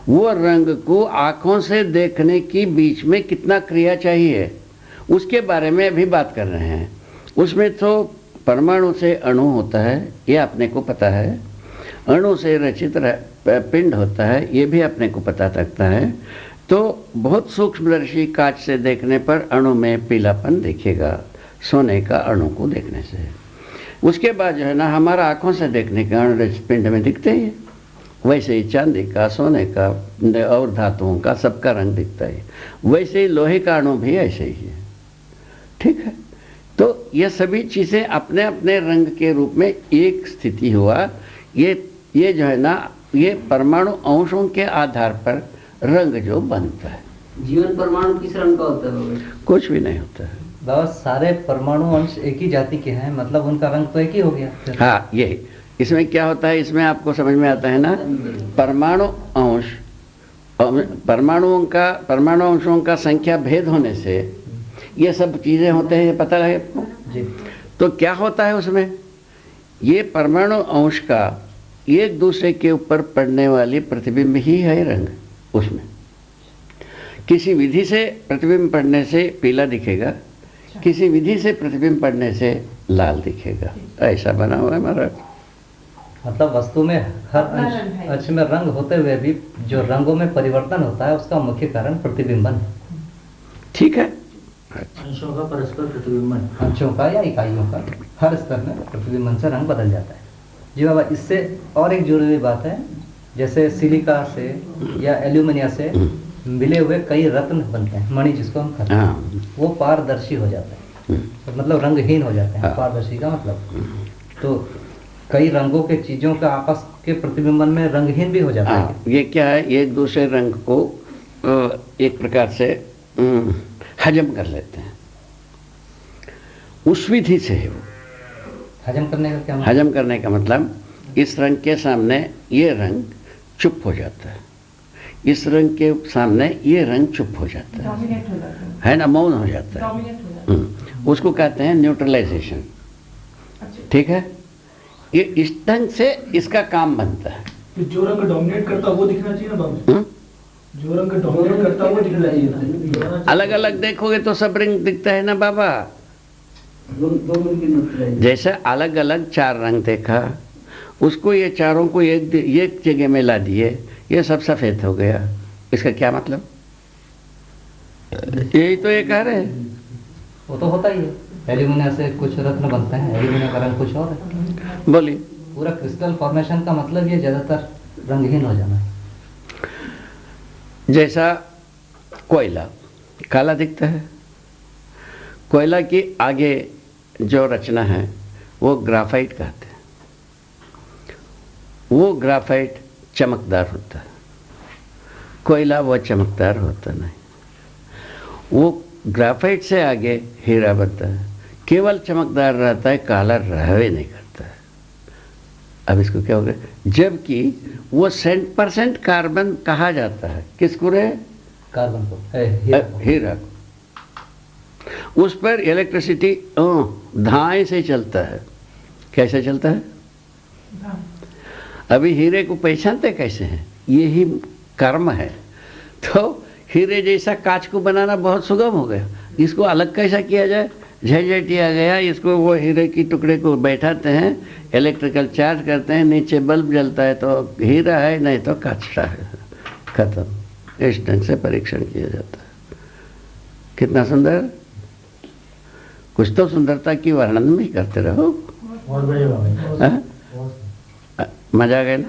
वो रंग को आंखों से देखने की बीच में कितना क्रिया चाहिए उसके बारे में अभी बात कर रहे हैं। उसमें तो परमाणु से अणु होता है, ये अपने को पता है। अणु से रचित पिंड होता है, ये भी अपने को पता लगता है। तो बहुत सूक्ष्मदर्शी कांच से देखने पर अणु में पीलापन दिखेगा, सोने का अणु को देखने से। उसके बाद जो है ना, हमारा आँखों से देखने के अणुरचित पिंड में दिखते ही। वैसे ही चांदी का, सोने का और धातुओं का सबका रंग दिखता है। वैसे ही लोहे का अणु भी ऐसे ही है। ठीक है, तो ये सभी चीज़ें अपने अपने रंग के रूप में एक स्थिति हुआ। ये जो है ना, ये परमाणु अंशों के आधार पर रंग जो बनता है। जीवन परमाणु किस रंग का होता है बाबा? कुछ भी नहीं होता है। बाबा सारे परमाणु अंश एक ही जाति के हैं, मतलब उनका रंग तो एक ही हो गया फिर। हाँ, यही इसमें क्या होता है, इसमें आपको समझ में आता है ना, परमाणु अंश, परमाणु अंशों का संख्या भेद होने से ये सब चीजें होते हैं, ये पता है आपको? जी। तो क्या होता है उसमें, ये परमाणु अंश का एक दूसरे के ऊपर पड़ने वाली प्रतिबिंब ही है रंग। उसमें किसी विधि से प्रतिबिंब पड़ने से पीला दिखेगा, किसी विधि से प्रतिबिंब पड़ने से लाल दिखेगा, ऐसा बना हुआ है महाराज। मतलब वस्तु में हर अंश में रंग होते हुए भी जो रंगों में परिवर्तन होता है उसका मुख्य कारण प्रतिबिंबन है। ठीक है, अंशों का परस्पर प्रतिबिंबन, अंशों का या इकाइयों का हर स्तर में प्रतिबिंबन से रंग बदल जाता है। जी बाबा, इससे और एक जरूरी बात है, जैसे सिलिका से या एल्यूमिनिया से मिले हुए कई रत्न बनते हैं, मणि जिसको हम कहते हैं, वो पारदर्शी हो जाता है, तो मतलब रंगहीन हो जाते हैं। पारदर्शी का मतलब तो कई रंगों के चीजों का आपस के प्रतिबिंबन में रंगहीन भी हो जाता है। ये क्या है, एक दूसरे रंग को एक प्रकार से हजम कर लेते हैं, उस विधि से है वो। हजम करने का क्या मतलब? हजम करने का मतलब, इस रंग के सामने ये रंग चुप हो जाता है, इस रंग के सामने ये रंग चुप हो जाता है ना, मौन हो जाता है। उसको कहते हैं न्यूट्रलाइजेशन। ठीक है, ये इस ढंग से इसका काम बनता है। जो रंग डोमिनेट करता है वो दिखना चाहिए ना बाबू? जो रंग डोमिनेट करता है वो दिखना चाहिए। अलग अलग देखोगे तो सब रंग दिखता है ना बाबा। जैसे अलग अलग 4 रंग देखा, उसको ये चारों को एक जगह में ला दिए, ये सब सफेद हो गया, इसका क्या मतलब? यही तो ये कह रहे हैं। वो तो होता ही है, एल्यूमिनिया से कुछ रत्न बनते हैं, एल्यूमिनिया का रंग कुछ और है। बोलिए। पूरा क्रिस्टल फॉर्मेशन का मतलब ये ज्यादातर रंगहीन हो जाना है। जैसा कोयला काला दिखता है, कोयला की आगे जो रचना है वो ग्राफाइट कहते हैं। वो ग्राफाइट चमकदार होता है, कोयला वो चमकदार होता नहीं। वो ग्राफाइट से आगे हीरा बनता है, केवल चमकदार रहता है, काला रहवे नहीं करता है। अब इसको क्या हो गया, जबकि वो 100% कार्बन कहा जाता है, किसको रे? कार्बन को, हीरा को। उस पर इलेक्ट्रिसिटी धाए से चलता है। कैसे चलता है? अभी हीरे को पहचानते कैसे हैं? यही कर्म है। तो हीरे जैसा कांच को बनाना बहुत सुगम हो गया, इसको अलग कैसा किया जाए? झंझटिया गया, इसको वो हीरे की टुकड़े को बैठाते हैं, इलेक्ट्रिकल चार्ज करते हैं, नीचे बल्ब जलता है तो हीरा है, नहीं तो कांच है, खत्म। इस ढंग से परीक्षण किया जाता है। कितना सुंदर, कुछ तो सुंदरता की वर्णन भी करते रहो। बहुत बढ़िया बाबा। मजा आ गया ना?